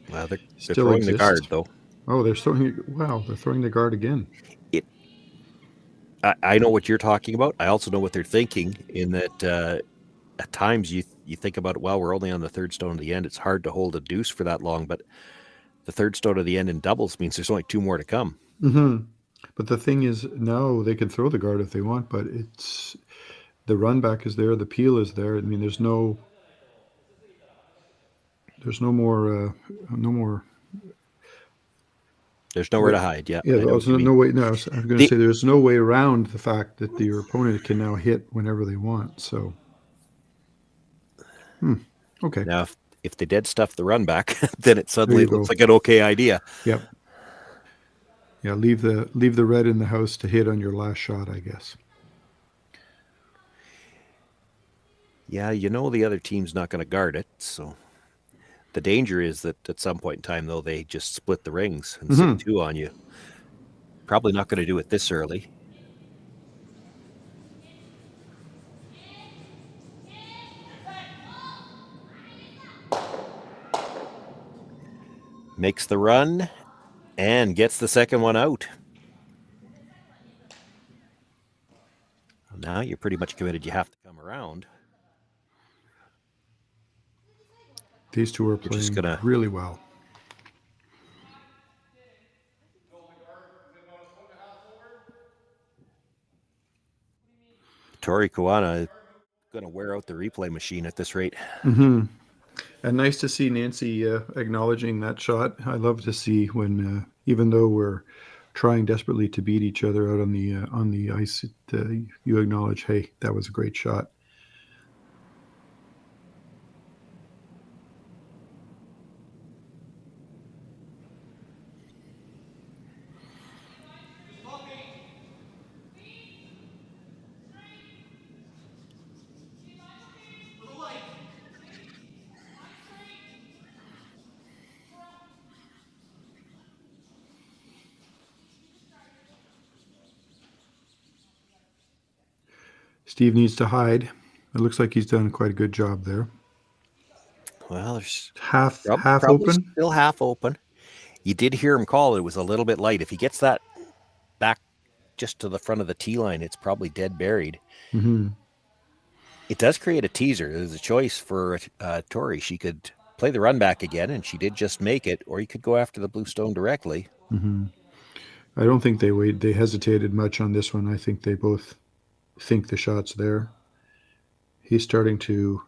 well, they're throwing the guard though. Oh, they're throwing the guard again. I know what you're talking about. I also know what they're thinking in that at times you think about, well, we're only on the 3rd stone of the end. It's hard to hold a deuce for that long, but the 3rd stone of the end in doubles means there's only 2 more to come. Mm-hmm. But the thing is, now they can throw the guard if they want, but it's the run back is there, the peel is there. I mean, there's no more. There's nowhere to hide. Yeah. There's no way. No, I was going to say there's no way around the fact that your opponent can now hit whenever they want. So, okay. Now, if they dead stuff the run back, then it suddenly looks like an okay idea. Yep. Yeah, leave the red in the house to hit on your last shot, I guess. Yeah, the other team's not going to guard it, so the danger is that at some point in time, though, they just split the rings and sit 2 on you. Probably not going to do it this early. Makes the run and gets the second one out. Now you're pretty much committed. You have to come around. These 2 are playing really well. Tori Koana going to wear out the replay machine at this rate. Mm-hmm. And nice to see Nancy acknowledging that shot. I love to see when, even though we're trying desperately to beat each other out on the ice, you acknowledge, hey, that was a great shot. Steve needs to hide. It looks like he's done quite a good job there. Well, there's half open. Still half open. You did hear him call. It was a little bit light. If he gets that back just to the front of the tee line, it's probably dead buried. Mm-hmm. It does create a teaser. There's a choice for Tori. She could play the run back again, and she did just make it, or you could go after the blue stone directly. Mm-hmm. I don't think they hesitated much on this one. I think they both think the shot's there. He's starting to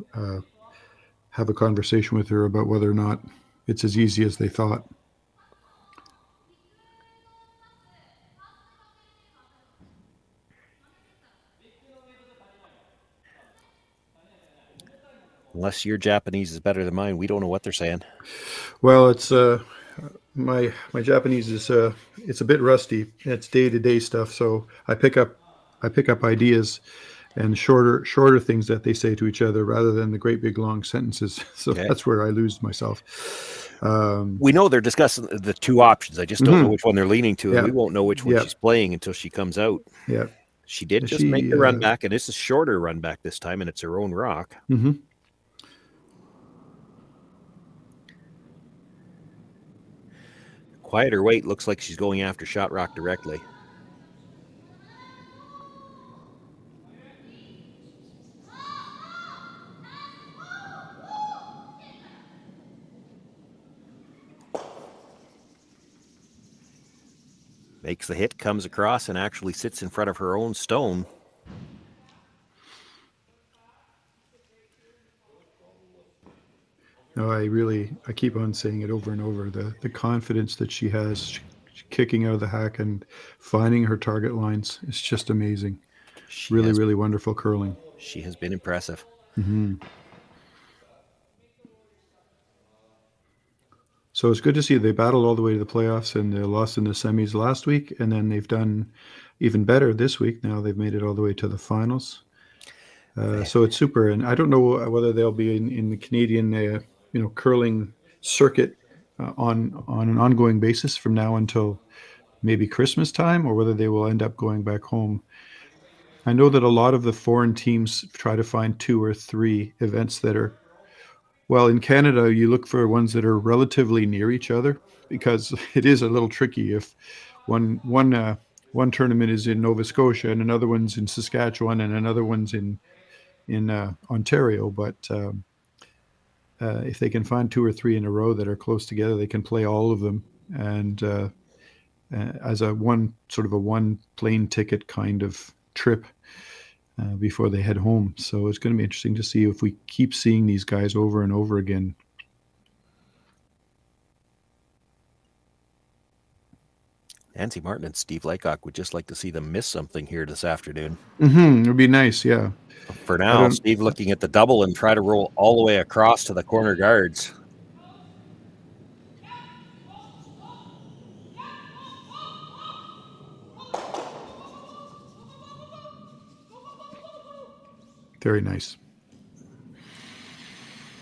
have a conversation with her about whether or not it's as easy as they thought. Unless your Japanese is better than mine, we don't know what they're saying. Well, it's my Japanese is it's a bit rusty. It's day-to-day stuff, so I pick up ideas and shorter things that they say to each other rather than the great big long sentences. So that's where I lose myself. We know they're discussing the two options. I just don't know which one they're leaning to, and we won't know which one she's playing until she comes out. Yeah, she did just make the run back, and it's a shorter run back this time, and it's her own rock. Mm-hmm. Quieter weight, looks like she's going after shot rock directly. Makes the hit, comes across, and actually sits in front of her own stone. No, I keep on saying it over and over. The confidence that she has kicking out of the hack and finding her target lines is just amazing. Really wonderful curling. She has been impressive. Mm-hmm. So it's good to see they battled all the way to the playoffs and they lost in the semis last week, and then they've done even better this week. Now they've made it all the way to the finals. So it's super. And I don't know whether they'll be in the Canadian curling circuit on an ongoing basis from now until maybe Christmas time, or whether they will end up going back home. I know that a lot of the foreign teams try to find 2 or 3 events that are, well, in Canada, you look for ones that are relatively near each other, because it is a little tricky if one tournament is in Nova Scotia and another one's in Saskatchewan and another one's in Ontario. But if they can find 2 or 3 in a row that are close together, they can play all of them, and as a one plane ticket kind of trip before they head home. So it's going to be interesting to see if we keep seeing these guys over and over again. Nancy Martin and Steve Laycock would just like to see them miss something here this afternoon. Mm-hmm. It would be nice, yeah. For now, Steve looking at the double and try to roll all the way across to the corner guards. Very nice.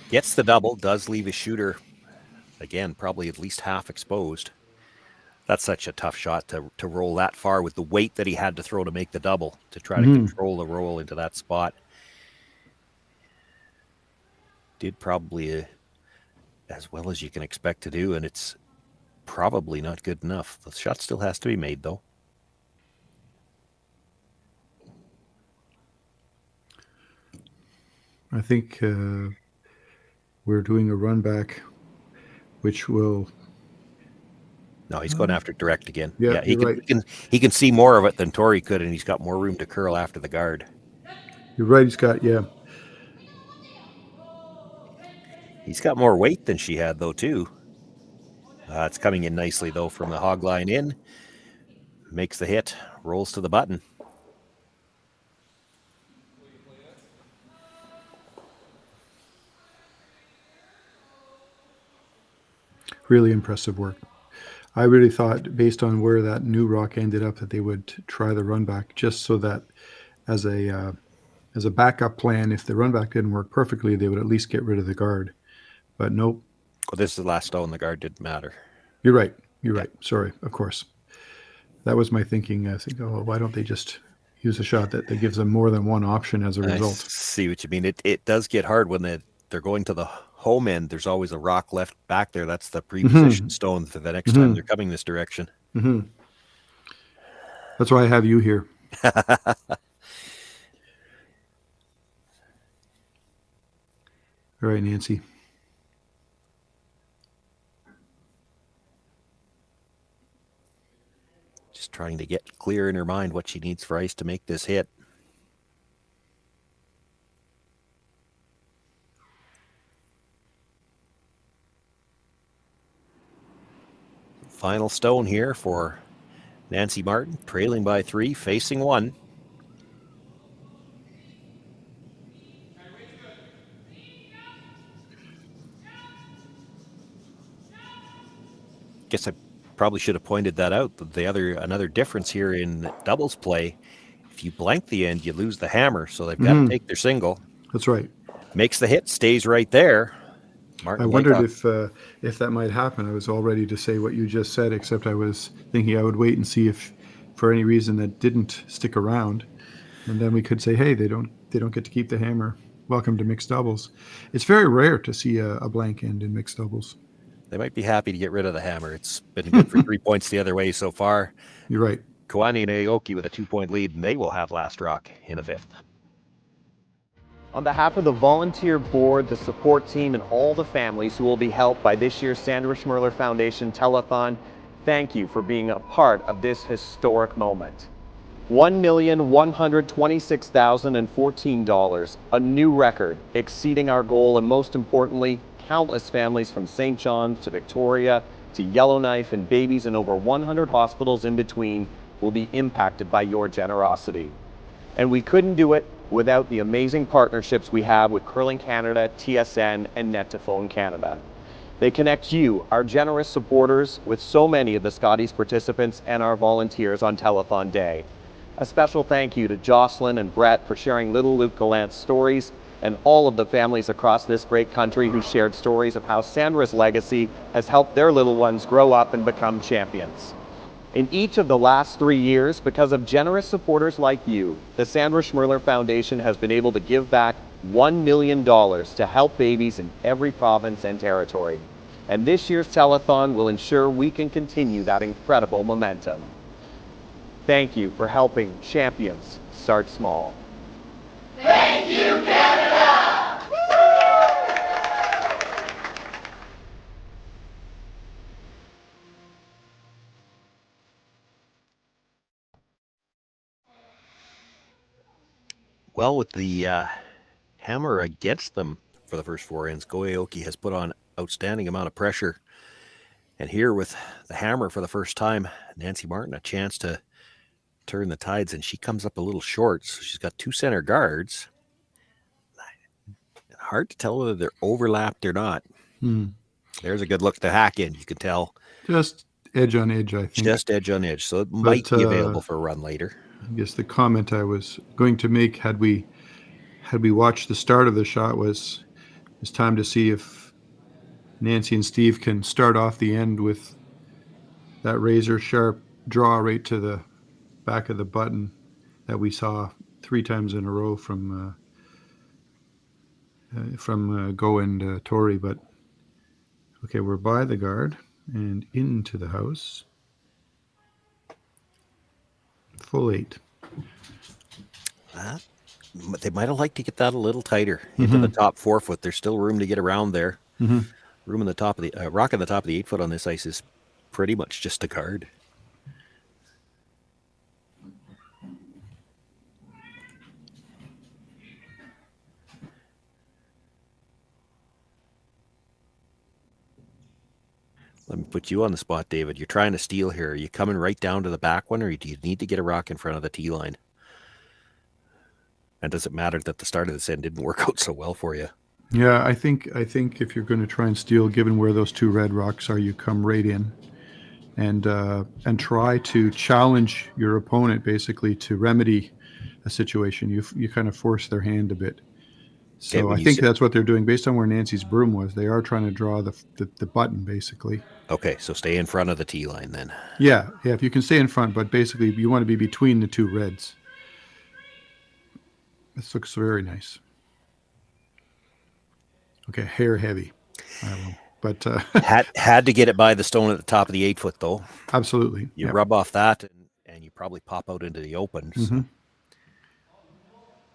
Gets the double, does leave his shooter, again, probably at least half exposed. That's such a tough shot to roll that far with the weight that he had to throw to make the double, to try to control the roll into that spot. Did probably as well as you can expect to do, and it's probably not good enough. The shot still has to be made, though. I think we're doing a run back, which will... No, he's going after direct again. Yeah, he can see more of it than Tori could, and he's got more room to curl after the guard. You're right, He's got more weight than she had, though, too. It's coming in nicely, though, from the hog line in. Makes the hit, rolls to the button. Really impressive work. I really thought, based on where that new rock ended up, that they would try the run back, just so that as a backup plan, if the run back didn't work perfectly, they would at least get rid of the guard. But nope. Well, this is the last stone. The guard didn't matter. You're right. Sorry, of course. That was my thinking. I think, why don't they just use a shot that gives them more than one option as a result? I see what you mean. It does get hard when they're going to the home end. There's always a rock left back there. That's the pre-positioned stone for the next time they're coming this direction. Mm-hmm. That's why I have you here. All right, Nancy. Just trying to get clear in her mind what she needs for ice to make this hit. Final stone here for Nancy Martin, trailing by 3, facing 1. Guess I probably should have pointed that out. Another difference here in doubles play, if you blank the end, you lose the hammer, so they've got to take their single. That's right. Makes the hit, stays right there. Martin I wondered Laycock. if that might happen. I was all ready to say what you just said, except I was thinking I would wait and see if, for any reason, that didn't stick around, and then we could say, hey, they don't get to keep the hammer. Welcome to mixed doubles. It's very rare to see a blank end in mixed doubles. They might be happy to get rid of the hammer. It's been good for 3 points the other way so far. You're right. Koana and Aoki with a 2-point lead, and they will have last rock in the 5th. On behalf of the volunteer board, the support team, and all the families who will be helped by this year's Sandra Schmirler Foundation Telethon, thank you for being a part of this historic moment. $1,126,014, a new record, exceeding our goal, and most importantly, countless families from St. John's to Victoria to Yellowknife and babies in over 100 hospitals in between will be impacted by your generosity. And we couldn't do it without the amazing partnerships we have with Curling Canada, TSN, and Net2Phone Canada. They connect you, our generous supporters, with so many of the Scotties participants and our volunteers on Telethon Day. A special thank you to Jocelyn and Brett for sharing little Luke Gallant's stories, and all of the families across this great country who shared stories of how Sandra's legacy has helped their little ones grow up and become champions. In each of the last 3 years, because of generous supporters like you, the Sandra Schmirler Foundation has been able to give back $1 million to help babies in every province and territory. And this year's telethon will ensure we can continue that incredible momentum. Thank you for helping champions start small. Thank you, Canada! Well, with the hammer against them for the first 4 ends, Aoki has put on outstanding amount of pressure. And here with the hammer for the first time, Nancy Martin a chance to turn the tides, and she comes up a little short. So she's got 2 center guards. Hard to tell whether they're overlapped or not. There's a good look to hack in, you can tell. Just edge on edge, I think. Just edge on edge, so it might be available for a run later. I guess the comment I was going to make had we watched the start of the shot was it's time to see if Nancy and Steve can start off the end with that razor sharp draw right to the back of the button that we saw 3 times in a row from Go and Tori. But okay, we're by the guard and into the house. Full 8. They might have liked to get that a little tighter into the top 4 foot. There's still room to get around there. Room in the top of the rock in the top of the 8 foot on this ice is pretty much just a guard. Let me put you on the spot, David. You're trying to steal here. Are you coming right down to the back one, or do you need to get a rock in front of the tee line? And does it matter that the start of this end didn't work out so well for you? Yeah, I think if you're going to try and steal, given where those 2 red rocks are, you come right in and try to challenge your opponent basically to remedy a situation. You kind of force their hand a bit. So I think that's what they're doing based on where Nancy's broom was. They are trying to draw the button basically. Okay, so stay in front of the tee line then. Yeah, if you can stay in front, but basically you want to be between the 2 reds. This looks very nice. Okay, hair heavy. But had to get it by the stone at the top of the 8 foot though. Absolutely. You rub off that and you probably pop out into the open. So.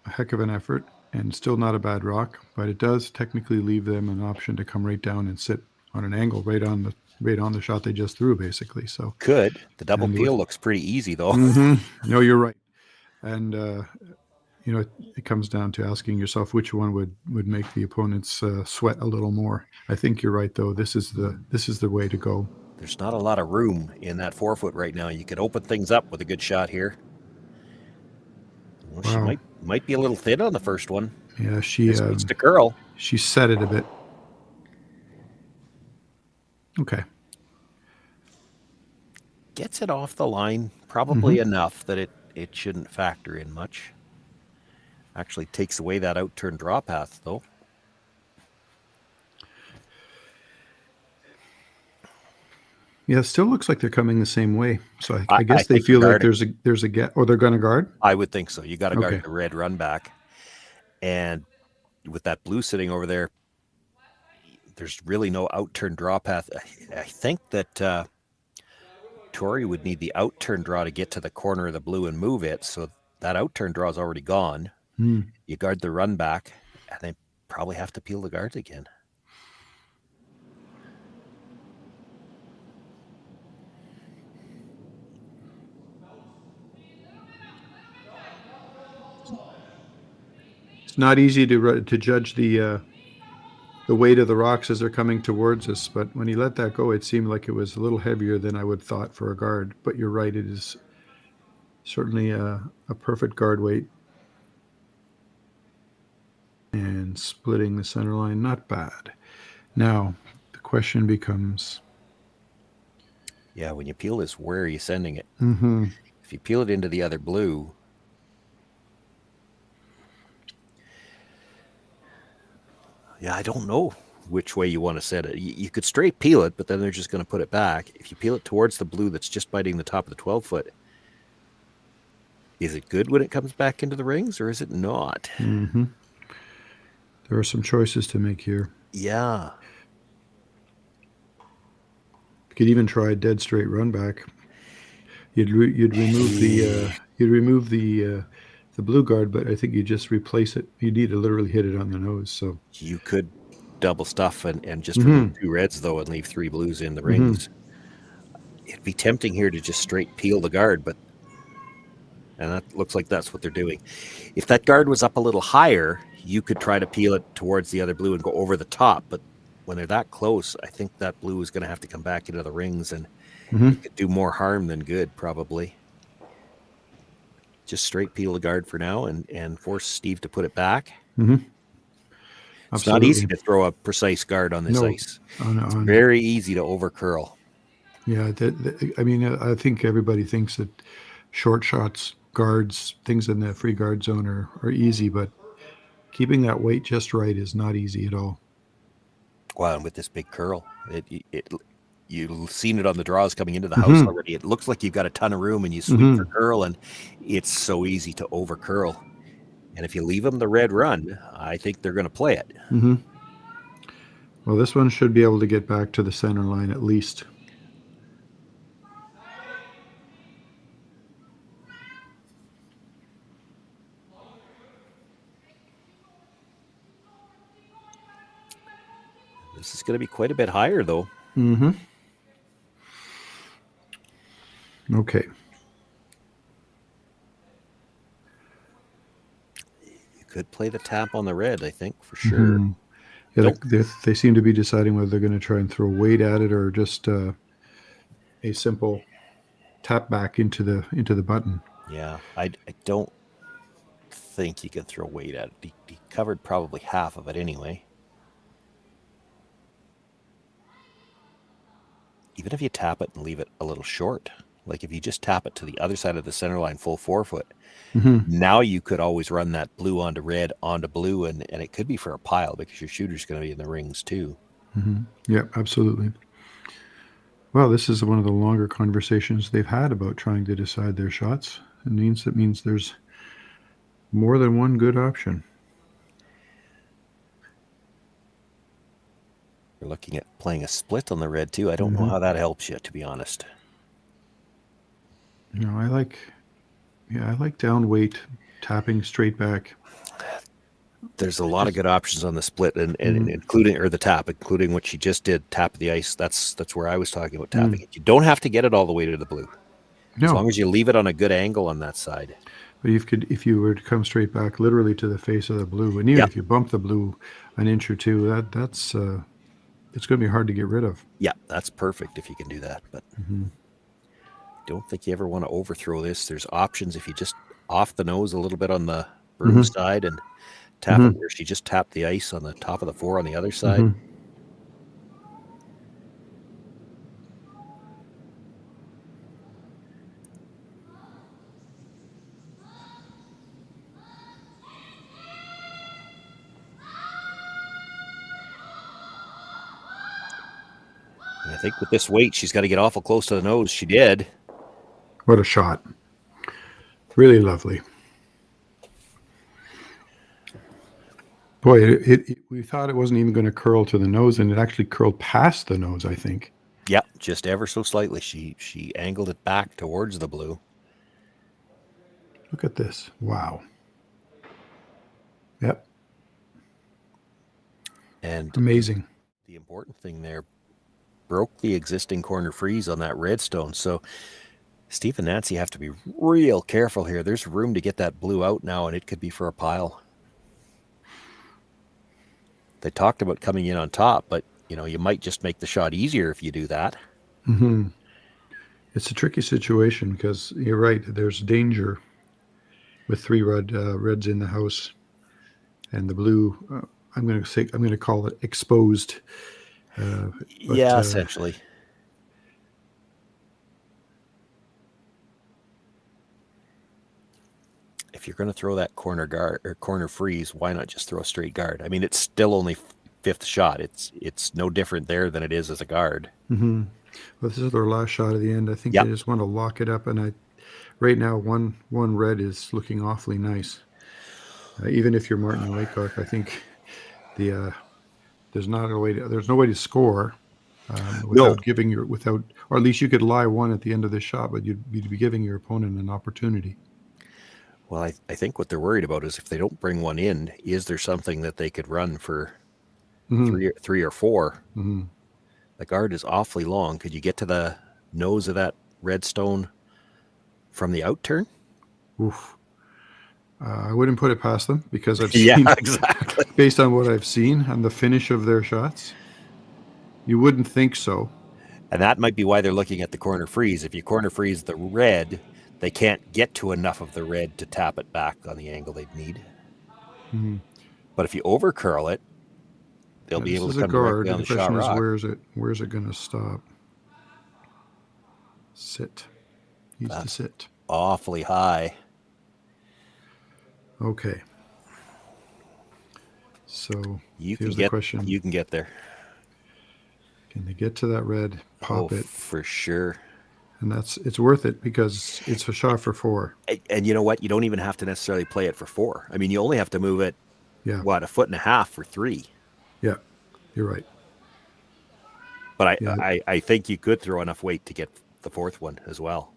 A heck of an effort. And still not a bad rock, but it does technically leave them an option to come right down and sit on an angle right on the shot they just threw, basically. So good. The double peel looks pretty easy, though. No, you're right. And it comes down to asking yourself which one would make the opponents sweat a little more. I think you're right, though. This is the way to go. There's not a lot of room in that 4-foot right now. You could open things up with a good shot here. Well, Wow. She might be a little thin on the first one. Yeah, she This needs to curl. She set it a bit. Okay. Gets it off the line probably enough that it shouldn't factor in much. Actually takes away that out-turn draw path, though. Yeah, it still looks like they're coming the same way. So I guess they feel like there's a gap, or they're going to guard. I would think so. You got to guard Okay. the red run back, and with that blue sitting over there, there's really no out-turn draw path. I think that Tori would need the out-turn draw to get to the corner of the blue and move it. So that out-turn draw is already gone. You guard the run back, and they probably have to peel the guards again. It's not easy to judge the weight of the rocks as they're coming towards us, but when he let that go, it seemed like it was a little heavier than I would thought for a guard. But you're right, it is certainly a perfect guard weight. And splitting the center line, not bad. Now, the question becomes... Yeah, when you peel this, where are you sending it? Mhm. If you peel it into the other blue... Yeah, I don't know which way you want to set it. You could straight peel it, but then they're just going to put it back. If you peel it towards the blue that's just biting the top of the 12-foot, is it good when it comes back into the rings, or is it not? There are some choices to make here. Yeah. You could even try a dead straight run back. You'd remove the blue guard, but I think you just replace it. You need to literally hit it on the nose. So you could double stuff and just remove 2 reds though and leave 3 blues in the rings. It'd be tempting here to just straight peel the guard, and that looks like that's what they're doing. If that guard was up a little higher, you could try to peel it towards the other blue and go over the top, but when they're that close, I think that blue is going to have to come back into the rings, and it could do more harm than good, probably. Just straight peel the guard for now and force Steve to put it back. It's not easy to throw a precise guard on this ice. It's very easy to over curl. Yeah, I mean, I think everybody thinks that short shots, guards, things in the free guard zone are easy, but keeping that weight just right is not easy at all. Wow, and with this big curl, you've seen it on the draws coming into the house already. It looks like you've got a ton of room and you sweep for curl, and it's so easy to over curl. And if you leave them the red run, I think they're going to play it. Well, this one should be able to get back to the center line at least. This is going to be quite a bit higher, though. Okay. You could play the tap on the red, I think, for sure. Yeah, they seem to be deciding whether they're going to try and throw weight at it or just a simple tap back into the button. Yeah, I don't think you can throw weight at it. He covered probably half of it anyway. Even if you tap it and leave it a little short, like if you just tap it to the other side of the center line full 4-foot, now you could always run that blue onto red onto blue, and it could be for a pile because your shooter's going to be in the rings too. Yeah, absolutely. Well, this is one of the longer conversations they've had about trying to decide their shots. It means there's more than one good option. You're looking at playing a split on the red too. I don't know how that helps you, to be honest. I like down weight, tapping straight back. There's a lot of good options on the split, and including the tap, including what she just did, tap of the ice. That's where I was talking about tapping it. You don't have to get it all the way to the blue, as long as you leave it on a good angle on that side. But if you were to come straight back, literally to the face of the blue, and even if you bump the blue an inch or two, it's going to be hard to get rid of. Yeah, that's perfect if you can do that. But don't think you ever want to overthrow this. There's options if you just off the nose a little bit on the broom side and tap it where she just tapped the ice on the top of the 4 on the other side. And I think with this weight, she's got to get awful close to the nose. She did. What a shot. Really lovely. Boy, we thought it wasn't even going to curl to the nose, and it actually curled past the nose, I think. Yep, just ever so slightly. She angled it back towards the blue. Look at this. Wow. Yep. And amazing. The important thing there, broke the existing corner freeze on that redstone. So Steve and Nancy have to be real careful here. There's room to get that blue out now, and it could be for a pile. They talked about coming in on top, but you might just make the shot easier if you do that. It's a tricky situation because you're right. There's danger with 3 reds in the house, and the blue. I'm going to call it exposed. Yeah, essentially. If you're going to throw that corner guard or corner freeze, why not just throw a straight guard? I mean, it's still only 5th shot. It's no different there than it is as a guard. Well, this is their last shot of the end. I think they just want to lock it up, and right now one red is looking awfully nice. Even if you're Martin and Laycock, I think there's no way to score without giving or at least you could lie 1 at the end of this shot, but you'd be giving your opponent an opportunity. Well, I think what they're worried about is if they don't bring one in, is there something that they could run for 3 or 4? The guard is awfully long. Could you get to the nose of that redstone from the out turn? Oof. I wouldn't put it past them because I've seen, exactly. Based on what I've seen and the finish of their shots, you wouldn't think so. And that might be why they're looking at the corner freeze. If you corner freeze the red, they can't get to enough of the red to tap it back on the angle they'd need. But if you over curl it, they'll be able to come directly on the shot rock. Where's it going to stop? Sit. Needs to sit. Awfully high. Okay. So here's the question. You can get there. Can they get to that red? Pop it. For sure. And it's worth it because it's a shot for 4. And you know what? You don't even have to necessarily play it for 4. I mean, you only have to move it, a 1.5 feet for 3. Yeah, you're right. But I think you could throw enough weight to get the 4th one as well.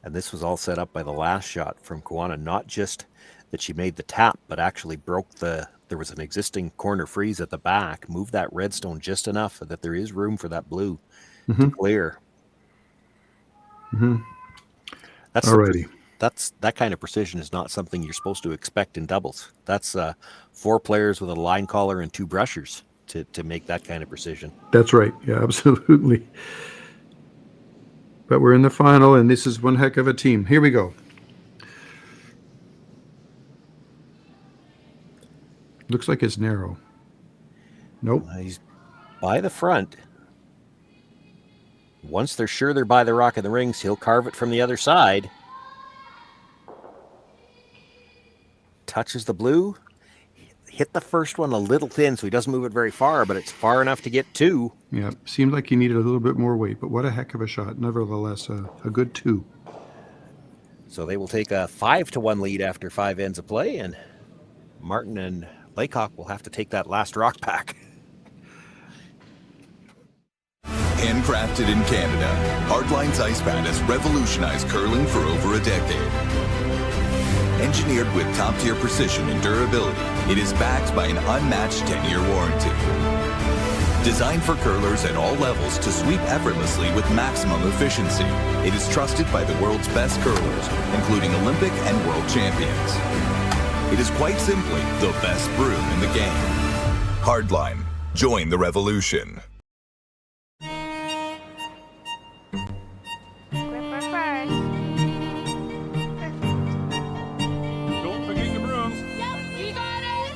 And this was all set up by the last shot from Koana, not just that she made the tap, but actually broke there was an existing corner freeze at the back, moved that redstone just enough that there is room for that blue to clear. That's alrighty. That kind of precision is not something you're supposed to expect in doubles. That's 4 players with a line collar and 2 brushers to make that kind of precision. That's right. Yeah, absolutely. But we're in the final, and this is one heck of a team. Here we go. Looks like it's narrow. Nope. He's by the front. Once they're sure they're by the rock in the rings, he'll carve it from the other side. Touches the blue. Hit the first one a little thin, so he doesn't move it very far, but it's far enough to get 2. Yeah, seemed like he needed a little bit more weight, but what a heck of a shot. Nevertheless, a good 2. So they will take a 5-1 lead after 5 ends of play, and Martin and Laycock will have to take that last rock back. Handcrafted in Canada, Hardlines Ice Pad has revolutionized curling for over a decade. Engineered with top-tier precision and durability, it is backed by an unmatched 10-year warranty. Designed for curlers at all levels to sweep effortlessly with maximum efficiency, it is trusted by the world's best curlers, including Olympic and world champions. It is quite simply the best broom in the game. Hardline. Join the revolution. Don't forget your brooms. Yep, you got it.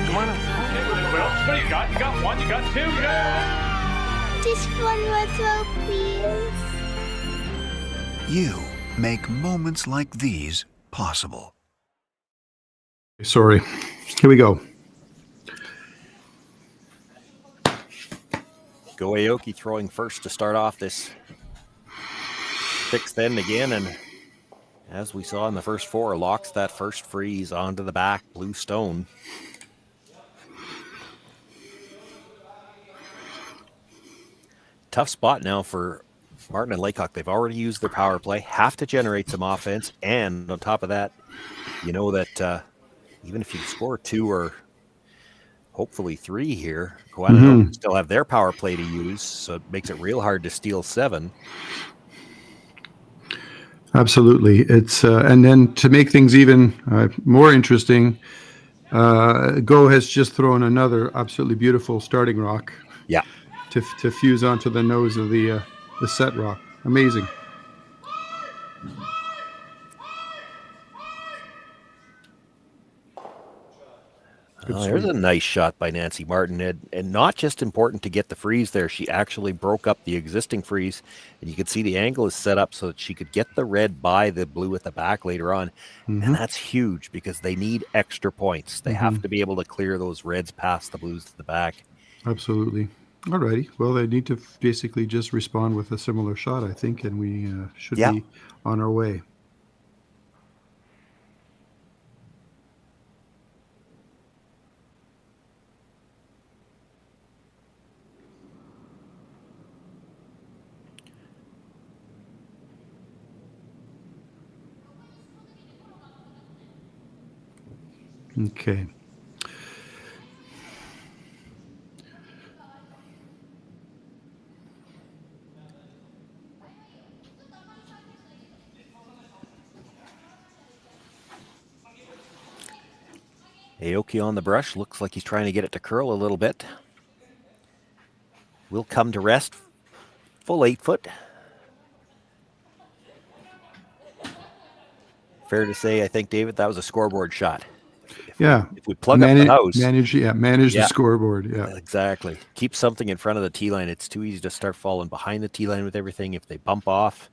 Come on up. Okay, well, what do you got? You got one, you got two, you got... Just one more throw, please. You make moments like these possible. Sorry. Here we go. Go Aoki throwing first to start off this sixth end again, and as we saw in the first four, locks that first freeze onto the back blue stone. Tough spot now for Martin and Laycock. They've already used their power play, have to generate some offense, and on top of that, you know that even if you score two or hopefully three here, Koana don't still have their power play to use, so it makes it real hard to steal seven. Absolutely. It's and then to make things even more interesting, Go has just thrown another absolutely beautiful starting rock. Yeah. To fuse onto the nose of the set rock. Amazing. There's a nice shot by Nancy Martin, and not just important to get the freeze there. She actually broke up the existing freeze, and you could see the angle is set up so that she could get the red by the blue at the back later on. And that's huge because they need extra points. They have to be able to clear those reds past the blues to the back. Absolutely. All righty. Well, they need to basically just respond with a similar shot, I think, and we should be on our way. Okay. Aoki on the brush. Looks like he's trying to get it to curl a little bit. Will come to rest. Full 8 foot. Fair to say, I think, David, that was a scoreboard shot. If we plug up the house. Manage the scoreboard. Yeah. Exactly. Keep something in front of the tee line. It's too easy to start falling behind the tee line with everything. If they bump off,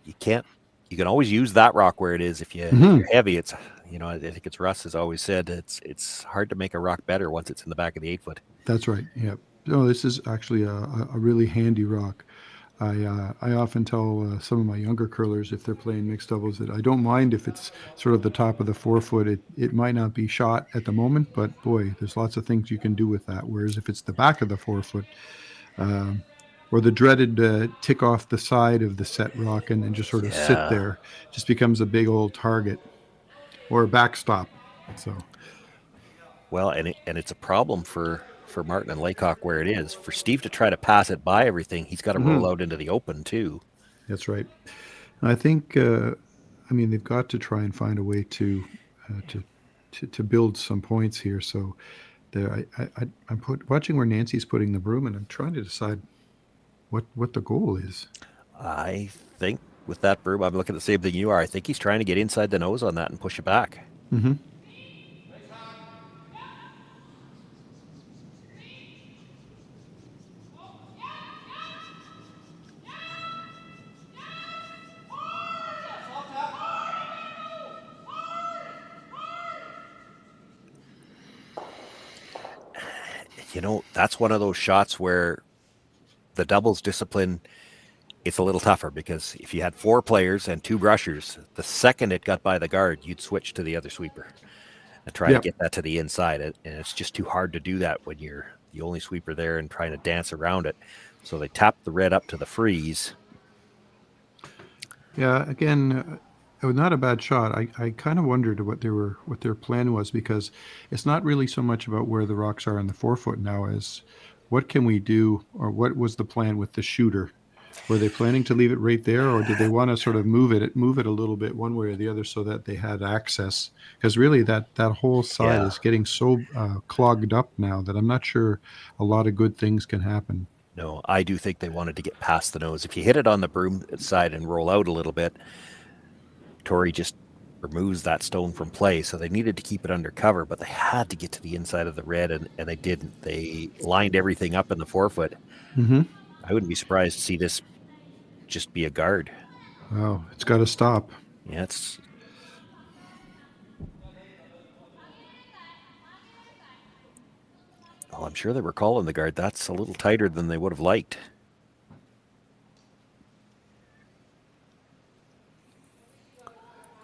you can't. You can always use that rock where it is. If you're heavy, it's, I think it's Russ has always said, it's hard to make a rock better once it's in the back of the 8 foot. That's right. Yeah. No, this is actually a really handy rock. I often tell some of my younger curlers, if they're playing mixed doubles, that I don't mind if it's sort of the top of the 4 foot. It might not be shot at the moment, but boy, there's lots of things you can do with that. Whereas if it's the back of the 4 foot, or the dreaded tick off the side of the set rock and then just sort of sit there, it just becomes a big old target or a backstop. So, well, and it's a problem for Martin and Laycock where it is. For Steve to try to pass it by everything, he's got to roll out into the open too. That's right. And I think, they've got to try and find a way to build some points here. So there, I'm watching where Nancy's putting the broom, and I'm trying to decide what the goal is. I think with that broom, I'm looking at the same thing you are. I think he's trying to get inside the nose on that and push it back. Mm-hmm. That's one of those shots where the doubles discipline, it's a little tougher, because if you had 4 players and 2 brushers, the second it got by the guard, you'd switch to the other sweeper and try to get that to the inside. And it's just too hard to do that when you're the only sweeper there and trying to dance around it. So they tap the red up to the freeze. Yeah, again, was not a bad shot. I kind of wondered what their plan was, because it's not really so much about where the rocks are in the 4-foot now as what can we do, or what was the plan with the shooter? Were they planning to leave it right there, or did they want to sort of move it a little bit one way or the other so that they had access? Because really that whole side is getting so clogged up now that I'm not sure a lot of good things can happen. No, I do think they wanted to get past the nose. If you hit it on the broom side and roll out a little bit, Tori just removes that stone from play. So they needed to keep it under cover, but they had to get to the inside of the red, and they didn't. They lined everything up in the 4-foot. Mm-hmm. I wouldn't be surprised to see this just be a guard. Wow, it's got to stop. Yeah, it's... Well, I'm sure they were calling the guard. That's a little tighter than they would have liked.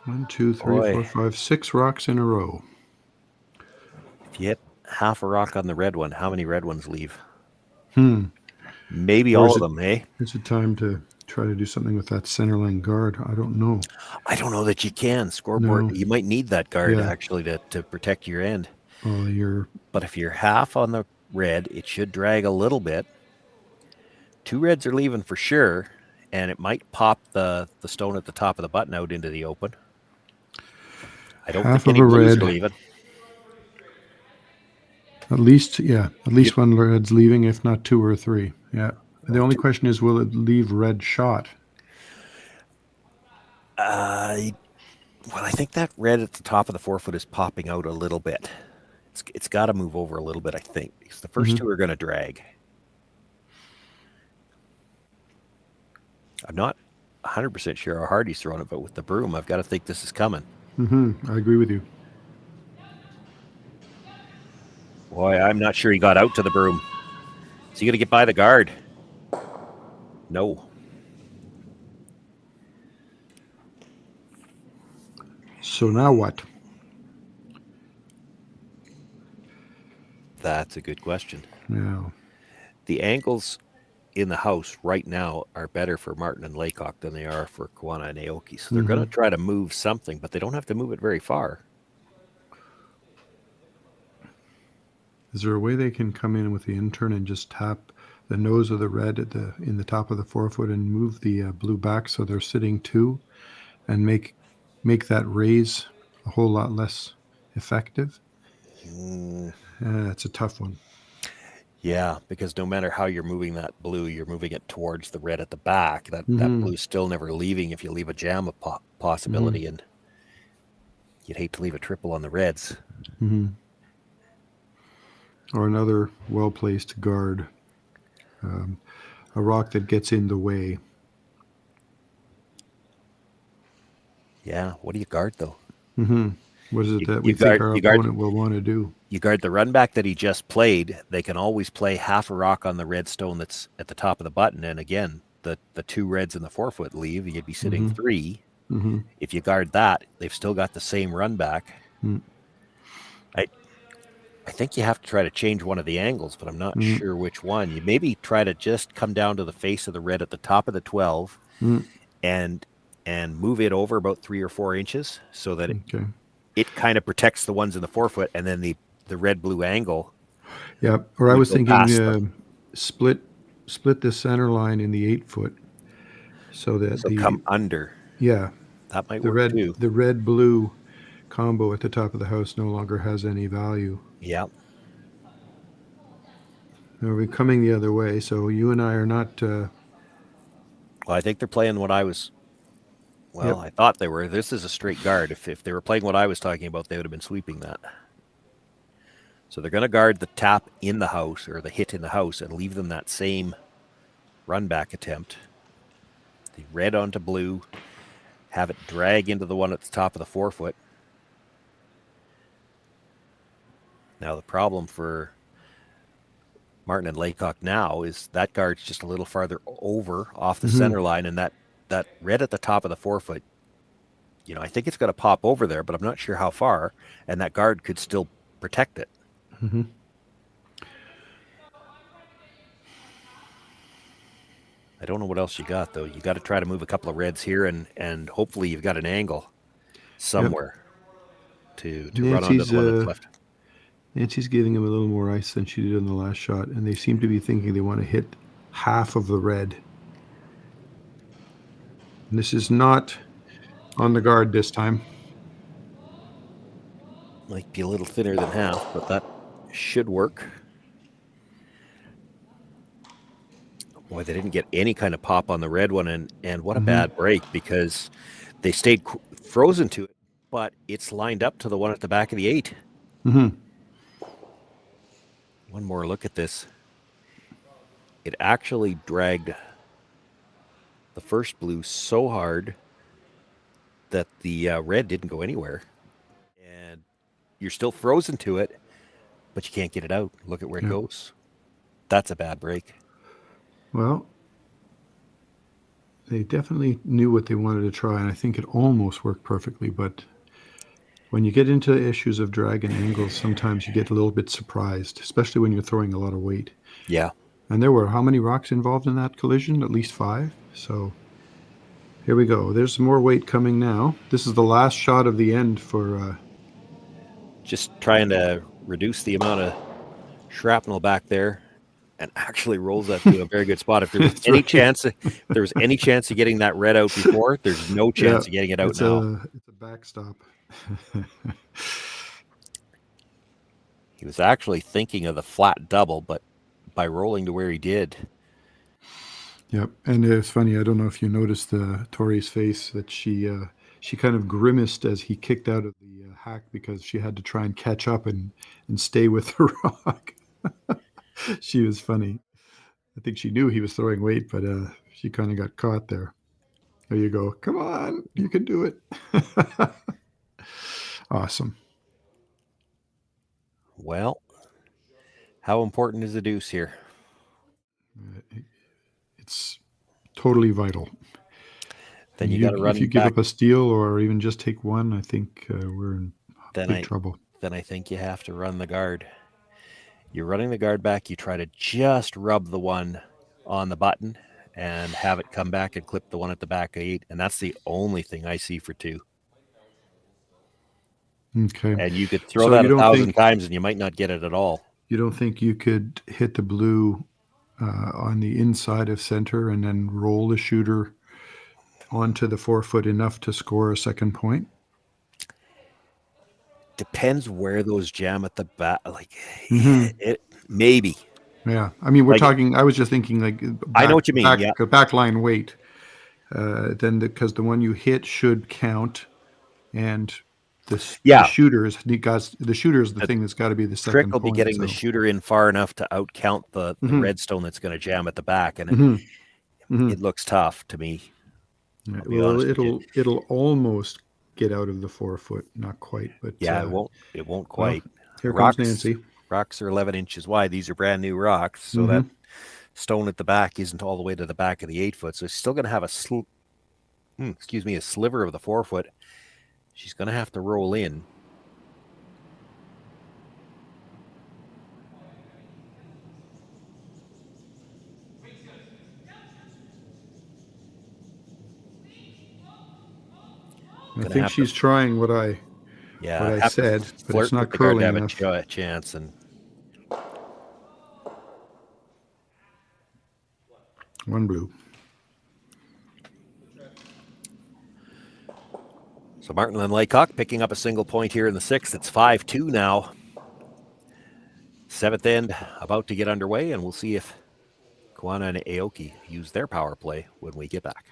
One, 2, 3, 4, 5, 6 rocks in a row. If you hit half a rock on the red one, how many red ones leave? Or Maybe all of them, eh? Is it time to try to do something with that center line guard? I don't know. I don't know that you can. Scoreboard, you might need that guard actually to protect your end. But if you're half on the red, it should drag a little bit. 2 reds are leaving for sure, and it might pop the stone at the top of the button out into the open. I don't think any blues are leaving. At least one red's leaving, if not 2 or 3. Yeah. The only question is, will it leave red shot? Well, I think that red at the top of the 4-foot is popping out a little bit. It's got to move over a little bit, I think, because the first 2 are going to drag. I'm not 100% sure how hard he's throwing it, but with the broom, I've got to think this is coming. I agree with you. Boy, I'm not sure he got out to the broom. Is he going to get by the guard? No. So now what? That's a good question. Yeah. The angles in the house right now are better for Martin and Laycock than they are for Koana and Aoki. So they're going to try to move something, but they don't have to move it very far. Is there a way they can come in with the intern and just tap the nose of the red in the top of the 4-foot and move the blue back so they're sitting 2, and make that raise a whole lot less effective? That's a tough one. Yeah, because no matter how you're moving that blue, you're moving it towards the red at the back. That blue's still never leaving if you leave a jam possibility, and you'd hate to leave a triple on the reds. Or another well-placed guard. A rock that gets in the way. Yeah, what do you guard, though? What is it that we think our opponent will want to do? You guard the run back that he just played. They can always play half a rock on the red stone that's at the top of the button. And again, the 2 reds in the 4-foot leave. You'd be sitting 3. If you guard that, they've still got the same run back. I think you have to try to change one of the angles, but I'm not sure which one. You maybe try to just come down to the face of the red at the top of the 12 and move it over about 3 or 4 inches so that it kind of protects the ones in the 4-foot, and then the red-blue angle. Yeah, or I was thinking split the center line in the 8-foot so that come under. Yeah, that might work too. The red-blue combo at the top of the house no longer has any value. Yeah. Now we're coming the other way, so you and I are not... Well, I think they're playing what I was... Well, I thought they were. This is a straight guard. If they were playing what I was talking about, they would have been sweeping that. So they're going to guard the tap in the house, or the hit in the house, and leave them that same run back attempt. The red onto blue, have it drag into the one at the top of the 4-foot. Now the problem for Martin and Laycock now is that guard's just a little farther over off the center line, and that red at the top of the 4-foot, I think it's going to pop over there, but I'm not sure how far, and that guard could still protect it. I don't know what else you got, though. You got to try to move a couple of reds here, and hopefully you've got an angle somewhere to run onto the one that's left. Nancy's giving him a little more ice than she did on the last shot, and they seem to be thinking they want to hit half of the red. And this is not on the guard this time. Might be a little thinner than half, but that should work. Boy, they didn't get any kind of pop on the red one, and what a bad break, because they stayed frozen to it, but it's lined up to the one at the back of the 8. Mm-hmm. One more look at this. It actually dragged the first blue so hard that the red didn't go anywhere. And you're still frozen to it, but you can't get it out. Look at where it goes. That's a bad break. Well, they definitely knew what they wanted to try, and I think it almost worked perfectly, but when you get into issues of drag and angles, sometimes you get a little bit surprised, especially when you're throwing a lot of weight. Yeah. And there were how many rocks involved in that collision? At least 5. So here we go. There's some more weight coming now. This is the last shot of the end for... Just trying to reduce the amount of shrapnel back there, and actually rolls that to a very good spot. If there was any chance, if there was any chance of getting that red out before, there's no chance of getting it out now. It's a backstop. He was actually thinking of the flat double, but by rolling to where he did. Yep, and it's funny. I don't know if you noticed Tori's face, that she kind of grimaced as he kicked out of the hack, because she had to try and catch up and stay with the rock. She was funny. I think she knew he was throwing weight, but she kind of got caught there. There you go. Come on, you can do it. Awesome. Well, how important is the deuce here? It's totally vital. Then you got to run. If you give up a steal or even just take one, I think we're in big trouble. Then I think you have to run the guard. You're running the guard back. You try to just rub the one on the button and have it come back and clip the one at the back of 8. And that's the only thing I see for 2. Okay. And you could throw that 1,000 times and you might not get it at all. You don't think you could hit the blue on the inside of center and then roll the shooter onto the 4-foot enough to score a second point? Depends where those jam at the back. Like, it maybe. Yeah. I mean, we're talking, I was just thinking like, I know what you mean. Backline weight. Then because the one you hit should count, and the shooter is the thing that's got to be the second trick will point, be getting the shooter in far enough to outcount the redstone that's going to jam at the back, and it looks tough to me. Yeah, well, it'll almost get out of the 4-foot, not quite, but it won't quite. Well, here comes Nancy. Rocks are 11 inches wide. These are brand new rocks, so that stone at the back isn't all the way to the back of the 8-foot. So it's still going to have a sliver of the 4-foot. She's going to have to roll in. I think she's trying what I said, but it's not curling enough. A chance, and one blue. So Martin and Laycock picking up a single point here in the 6th. It's 5-2 now. 7th end about to get underway, and we'll see if Koana and Aoki use their power play when we get back.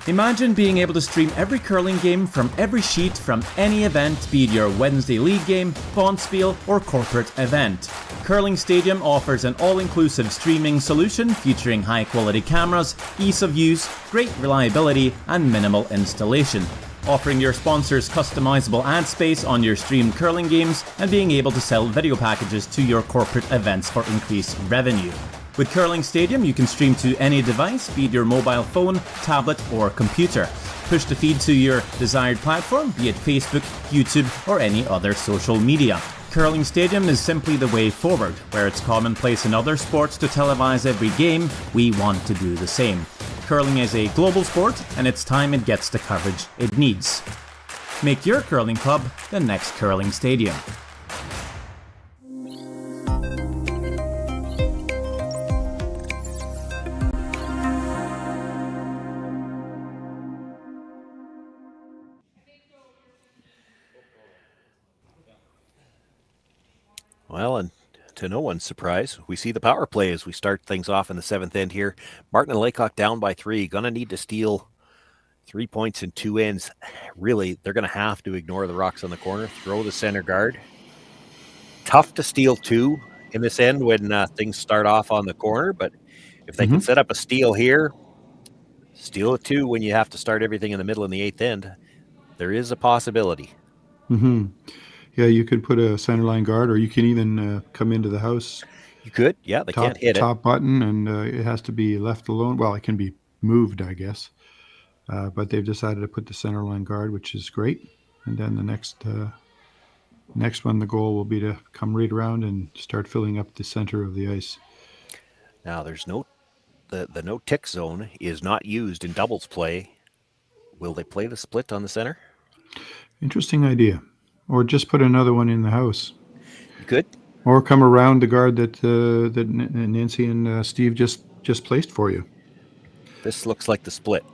Imagine being able to stream every curling game from every sheet from any event, be it your Wednesday league game, bonspiel, or corporate event. Curling Stadium offers an all-inclusive streaming solution featuring high-quality cameras, ease of use, great reliability, and minimal installation. Offering your sponsors customizable ad space on your streamed curling games and being able to sell video packages to your corporate events for increased revenue. With Curling Stadium, you can stream to any device, be it your mobile phone, tablet, or computer. Push the feed to your desired platform, be it Facebook, YouTube, or any other social media. Curling Stadium is simply the way forward. Where it's commonplace in other sports to televise every game, we want to do the same. Curling is a global sport, and it's time it gets the coverage it needs. Make your curling club the next Curling Stadium. Well, and to no one's surprise, we see the power play as we start things off in the 7th end here. Martin and Laycock down by 3. Going to need to steal 3 points in 2 ends. Really, they're going to have to ignore the rocks on the corner, throw the center guard. Tough to steal 2 in this end when things start off on the corner, but if they can set up a steal here, steal a 2 when you have to start everything in the middle in the 8th end, there is a possibility. Yeah, you could put a centerline guard, or you can even come into the house. You could, yeah, they can't hit it. Top button, and it has to be left alone. Well, it can be moved, I guess. But they've decided to put the centerline guard, which is great. And then the next one, the goal will be to come right around and start filling up the center of the ice. Now, there's the no tick zone is not used in doubles play. Will they play the split on the center? Interesting idea. Or just put another one in the house. You could. Or come around the guard that Nancy and Steve just placed for you. This looks like the split.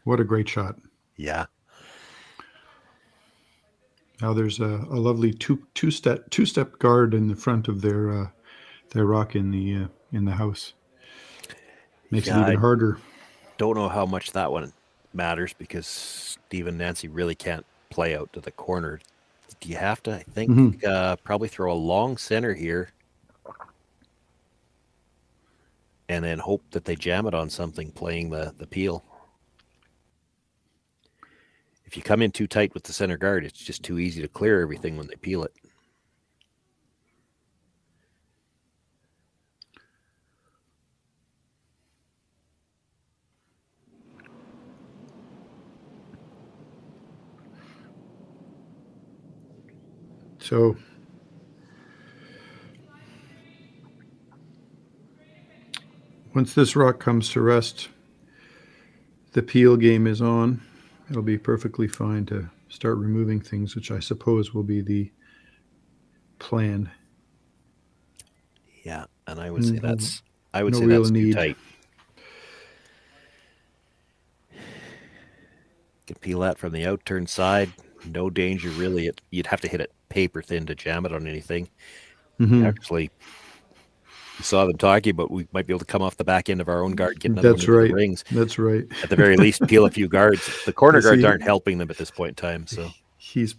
What a great shot. Yeah. Now there's a lovely two-step guard in the front of their rock in the house. Makes it even harder. Don't know how much that one matters because Steve and Nancy really can't play out to the corner. Do you have to, I think, probably throw a long center here and then hope that they jam it on something playing the peel? If you come in too tight with the center guard, it's just too easy to clear everything when they peel it. So once this rock comes to rest, the peel game is on. It'll be perfectly fine to start removing things, which I suppose will be the plan. Yeah, and I would say that's need. Too tight. Can peel that from the outturn side. No danger really. You'd have to hit it paper thin to jam it on anything. Actually, you saw them talking, but we might be able to come off the back end of our own guard, get another one into the rings. That's right. At the very least, peel a few guards. The corner guards aren't helping them at this point in time. So he's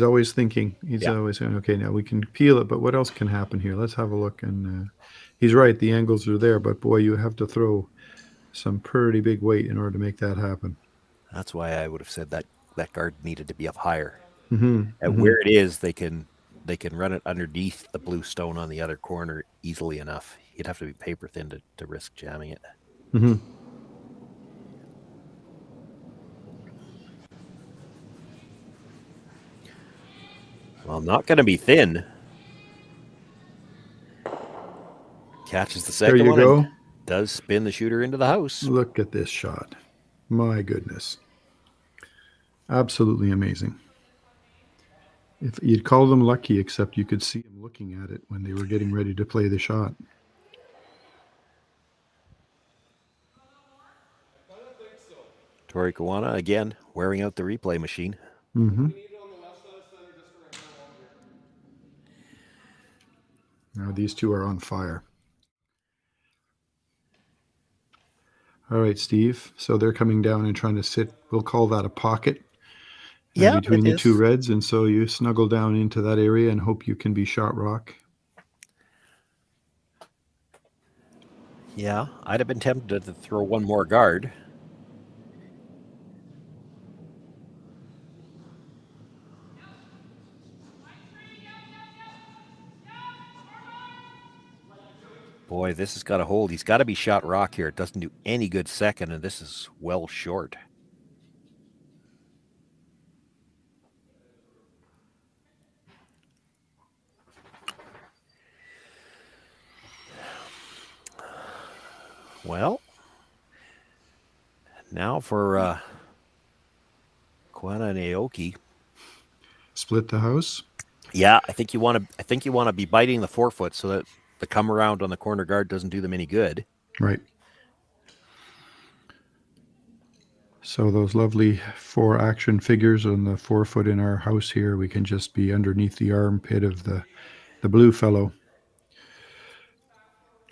always thinking. He's always saying, "Okay, now we can peel it, but what else can happen here? Let's have a look." And he's right. The angles are there, but boy, you have to throw some pretty big weight in order to make that happen. That's why I would have said that guard needed to be up higher. And where it is, they can run it underneath the blue stone on the other corner easily enough. You'd have to be paper thin to risk jamming it. Well, not going to be thin. Catches the second one. There you go. Does spin the shooter into the house. Look at this shot. My goodness. Absolutely amazing. If you'd call them lucky, except you could see them looking at it when they were getting ready to play the shot. Tori Koana again wearing out the replay machine. Now these two are on fire. All right, Steve. So they're coming down and trying to sit. We'll call that a pocket. Between the two reds, and so you snuggle down into that area and hope you can be shot rock. Yeah, I'd have been tempted to throw one more guard. Boy, this has got to hold. He's got to be shot rock here. It doesn't do any good second, and this is well short. Well, now for Koana and Aoki. Split the house. Yeah, I think you want to be biting the forefoot so that the come around on the corner guard doesn't do them any good. Right. So those lovely 4 action figures on the forefoot in our house here, we can just be underneath the armpit of the blue fellow,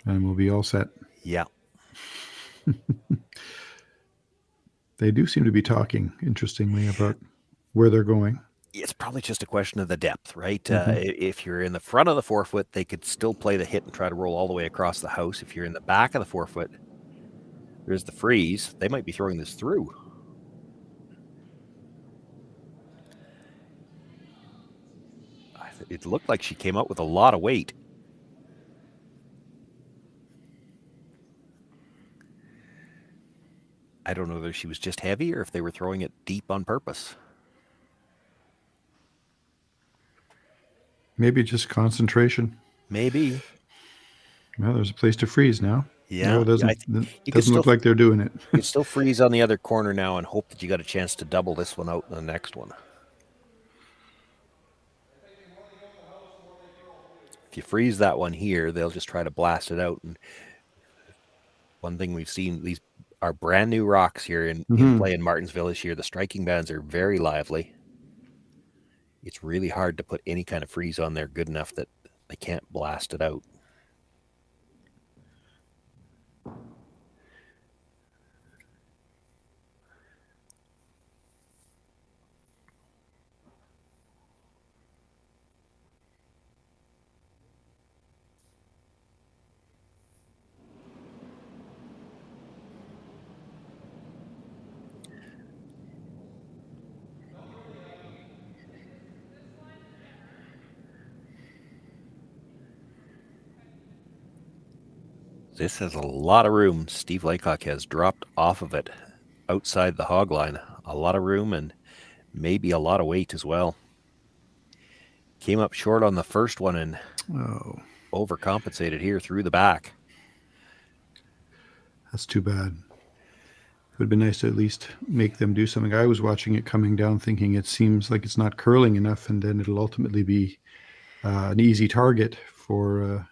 and we'll be all set. Yeah. They do seem to be talking, interestingly, about where they're going. It's probably just a question of the depth, right? If you're in the front of the forefoot, they could still play the hit and try to roll all the way across the house. If you're in the back of the forefoot, there's the freeze. They might be throwing this through. It looked like she came out with a lot of weight. I don't know whether she was just heavy or if they were throwing it deep on purpose. Maybe just concentration. Maybe. Well, there's a place to freeze now. Yeah. No, it doesn't look like they're doing it. You can still freeze on the other corner now and hope that you got a chance to double this one out in the next one. If you freeze that one here, they'll just try to blast it out. And one thing we've seen, these are brand new rocks here in play in Martensville this year. The striking bands are very lively. It's really hard to put any kind of freeze on there good enough that they can't blast it out. This has a lot of room. Steve Laycock has dropped off of it outside the hog line. A lot of room and maybe a lot of weight as well. Came up short on the first one and overcompensated here through the back. That's too bad. It would be nice to at least make them do something. I was watching it coming down thinking it seems like it's not curling enough, and then it'll ultimately be an easy target for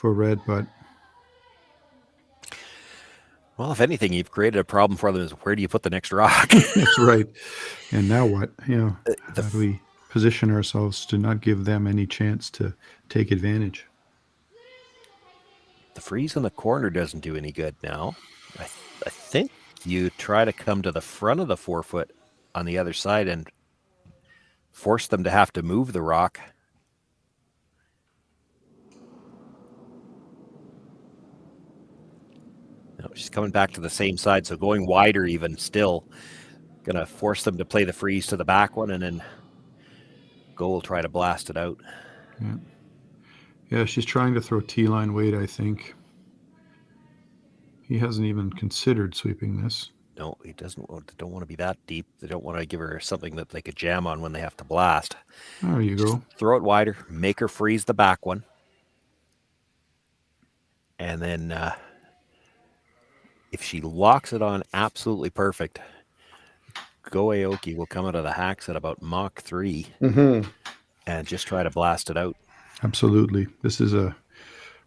red, but well, if anything, you've created a problem for them. Is where do you put the next rock? That's right. And now what? How do we position ourselves to not give them any chance to take advantage? The freeze in the corner doesn't do any good now. I think you try to come to the front of the forefoot on the other side and force them to have to move the rock. No, she's coming back to the same side, so going wider even still. Going to force them to play the freeze to the back one, and then Go will try to blast it out. Yeah, she's trying to throw T-line weight, I think. He hasn't even considered sweeping this. No, he don't want to be that deep. They don't want to give her something that they could jam on when they have to blast. There you go. Throw it wider, make her freeze the back one. And then if she locks it on absolutely perfect, Go Aoki will come out of the hacks at about Mach 3 and just try to blast it out. Absolutely. This is a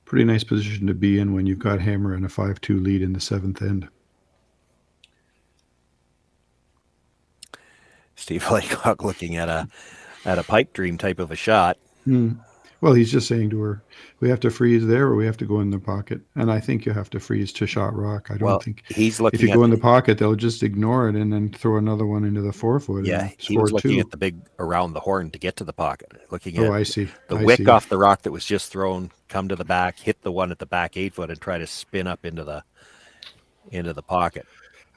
pretty nice position to be in when you've got hammer and a 5-2 lead in the 7th end. Steve Laycock looking at a pipe dream type of a shot. Well, he's just saying to her, we have to freeze there or we have to go in the pocket. And I think you have to freeze to shot rock. I don't think he's looking if you go in the pocket, they'll just ignore it and then throw another one into the forefoot. Yeah, he was looking at the big around the horn to get to the pocket. Looking at I see. The wick off the rock that was just thrown, come to the back, hit the one at the back 8-foot and try to spin up into the pocket.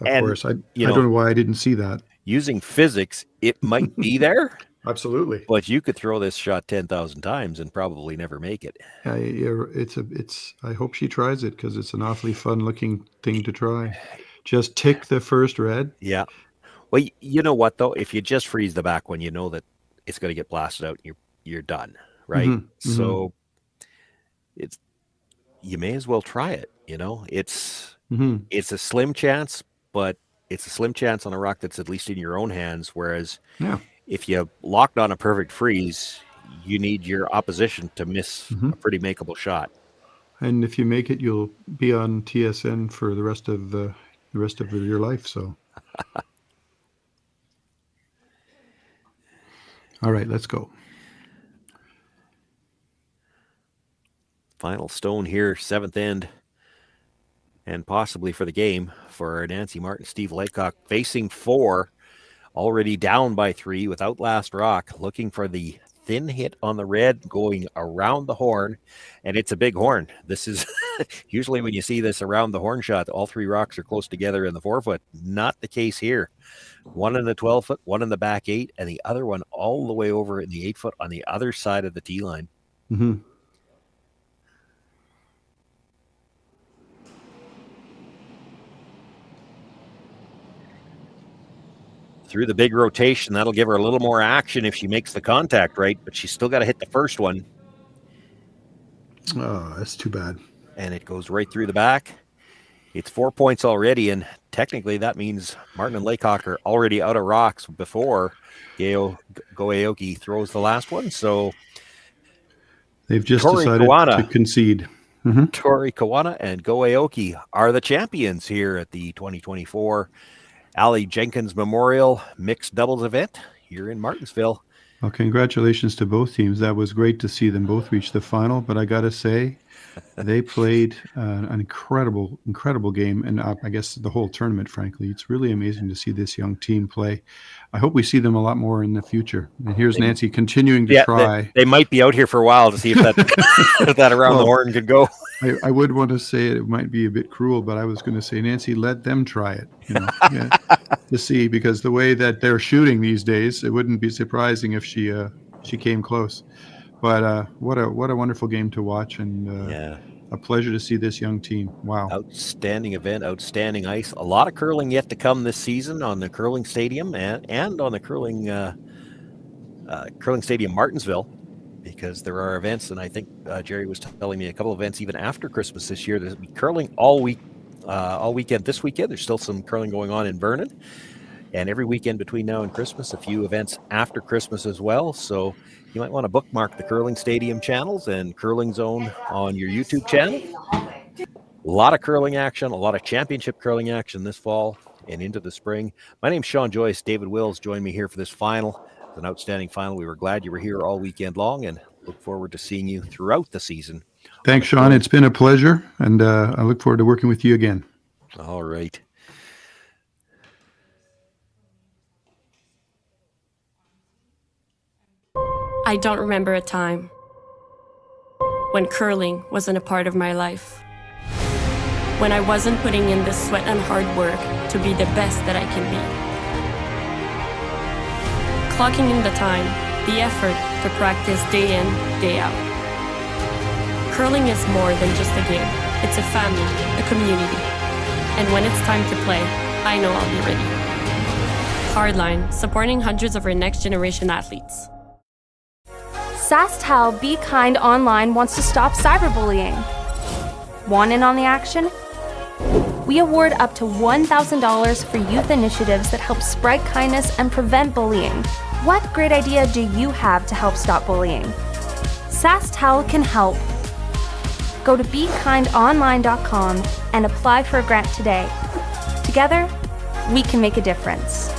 Of course. I don't know why I didn't see that. Using physics, it might be there. Absolutely. But you could throw this shot 10,000 times and probably never make it. I hope she tries it because it's an awfully fun-looking thing to try. Just tick the first red. Yeah. Well, you know what though? If you just freeze the back one, you know that it's going to get blasted out and you're done, right? Mm-hmm. So you may as well try it. You know, it's a slim chance, but it's a slim chance on a rock that's at least in your own hands. Whereas if you locked on a perfect freeze, you need your opposition to miss a pretty makeable shot. And if you make it, you'll be on TSN for the rest of your life. So, all right, let's go. Final stone here, 7th end, and possibly for the game for Nancy Martin, Steve Laycock facing 4, already down by 3 without last rock, looking for the thin hit on the red, going around the horn, and it's a big horn. This is usually when you see this around the horn shot, all 3 rocks are close together in the 4-foot. Not the case here. One in the 12-foot, one in the back 8, and the other one all the way over in the 8-foot on the other side of the tee line. Mm-hmm. Through the big rotation, that'll give her a little more action if she makes the contact right, but she's still got to hit the first one. Oh, that's too bad. And it goes right through the back. It's 4 points already, and technically that means Martin and Laycock are already out of rocks before Aoki throws the last one. So they've just Tori decided Koana, to concede. Mm-hmm. Tori Koana and Aoki are the champions here at the 2024 Aly Jenkins Memorial Mixed Doubles event here in Martensville. Well, congratulations to both teams. That was great to see them both reach the final, but I got to say, they played an incredible game, and I guess the whole tournament, frankly. It's really amazing to see this young team play. I hope we see them a lot more in the future. And here's Nancy continuing to try. They might be out here for a while to see if that, if that around the horn could go. I would want to say it might be a bit cruel, but I was going to say, Nancy, let them try it, to see, because the way that they're shooting these days, it wouldn't be surprising if she came close. But what a wonderful game to watch, and a pleasure to see this young team. Wow. Outstanding event, outstanding ice. A lot of curling yet to come this season on the curling stadium and on the curling stadium Martensville, because there are events, and I think Jerry was telling me a couple of events even after Christmas this year. There's curling all weekend. This weekend, there's still some curling going on in Vernon, and every weekend between now and Christmas, a few events after Christmas as well. So you might want to bookmark the Curling Stadium channels and Curling Zone on your YouTube channel. A lot of curling action, a lot of championship curling action this fall and into the spring. My name's Shawn Joyce. David Wills joined me here for this final. It's an outstanding final. We were glad you were here all weekend long and look forward to seeing you throughout the season. Thanks, Shawn. It's been a pleasure, and I look forward to working with you again. All right. I don't remember a time when curling wasn't a part of my life. When I wasn't putting in the sweat and hard work to be the best that I can be. Clocking in the time, the effort to practice day in, day out. Curling is more than just a game. It's a family, a community. And when it's time to play, I know I'll be ready. Hardline, supporting hundreds of our next generation athletes. SaskTel Be Kind Online wants to stop cyberbullying. Want in on the action? We award up to $1,000 for youth initiatives that help spread kindness and prevent bullying. What great idea do you have to help stop bullying? SaskTel can help. Go to BeKindOnline.com and apply for a grant today. Together, we can make a difference.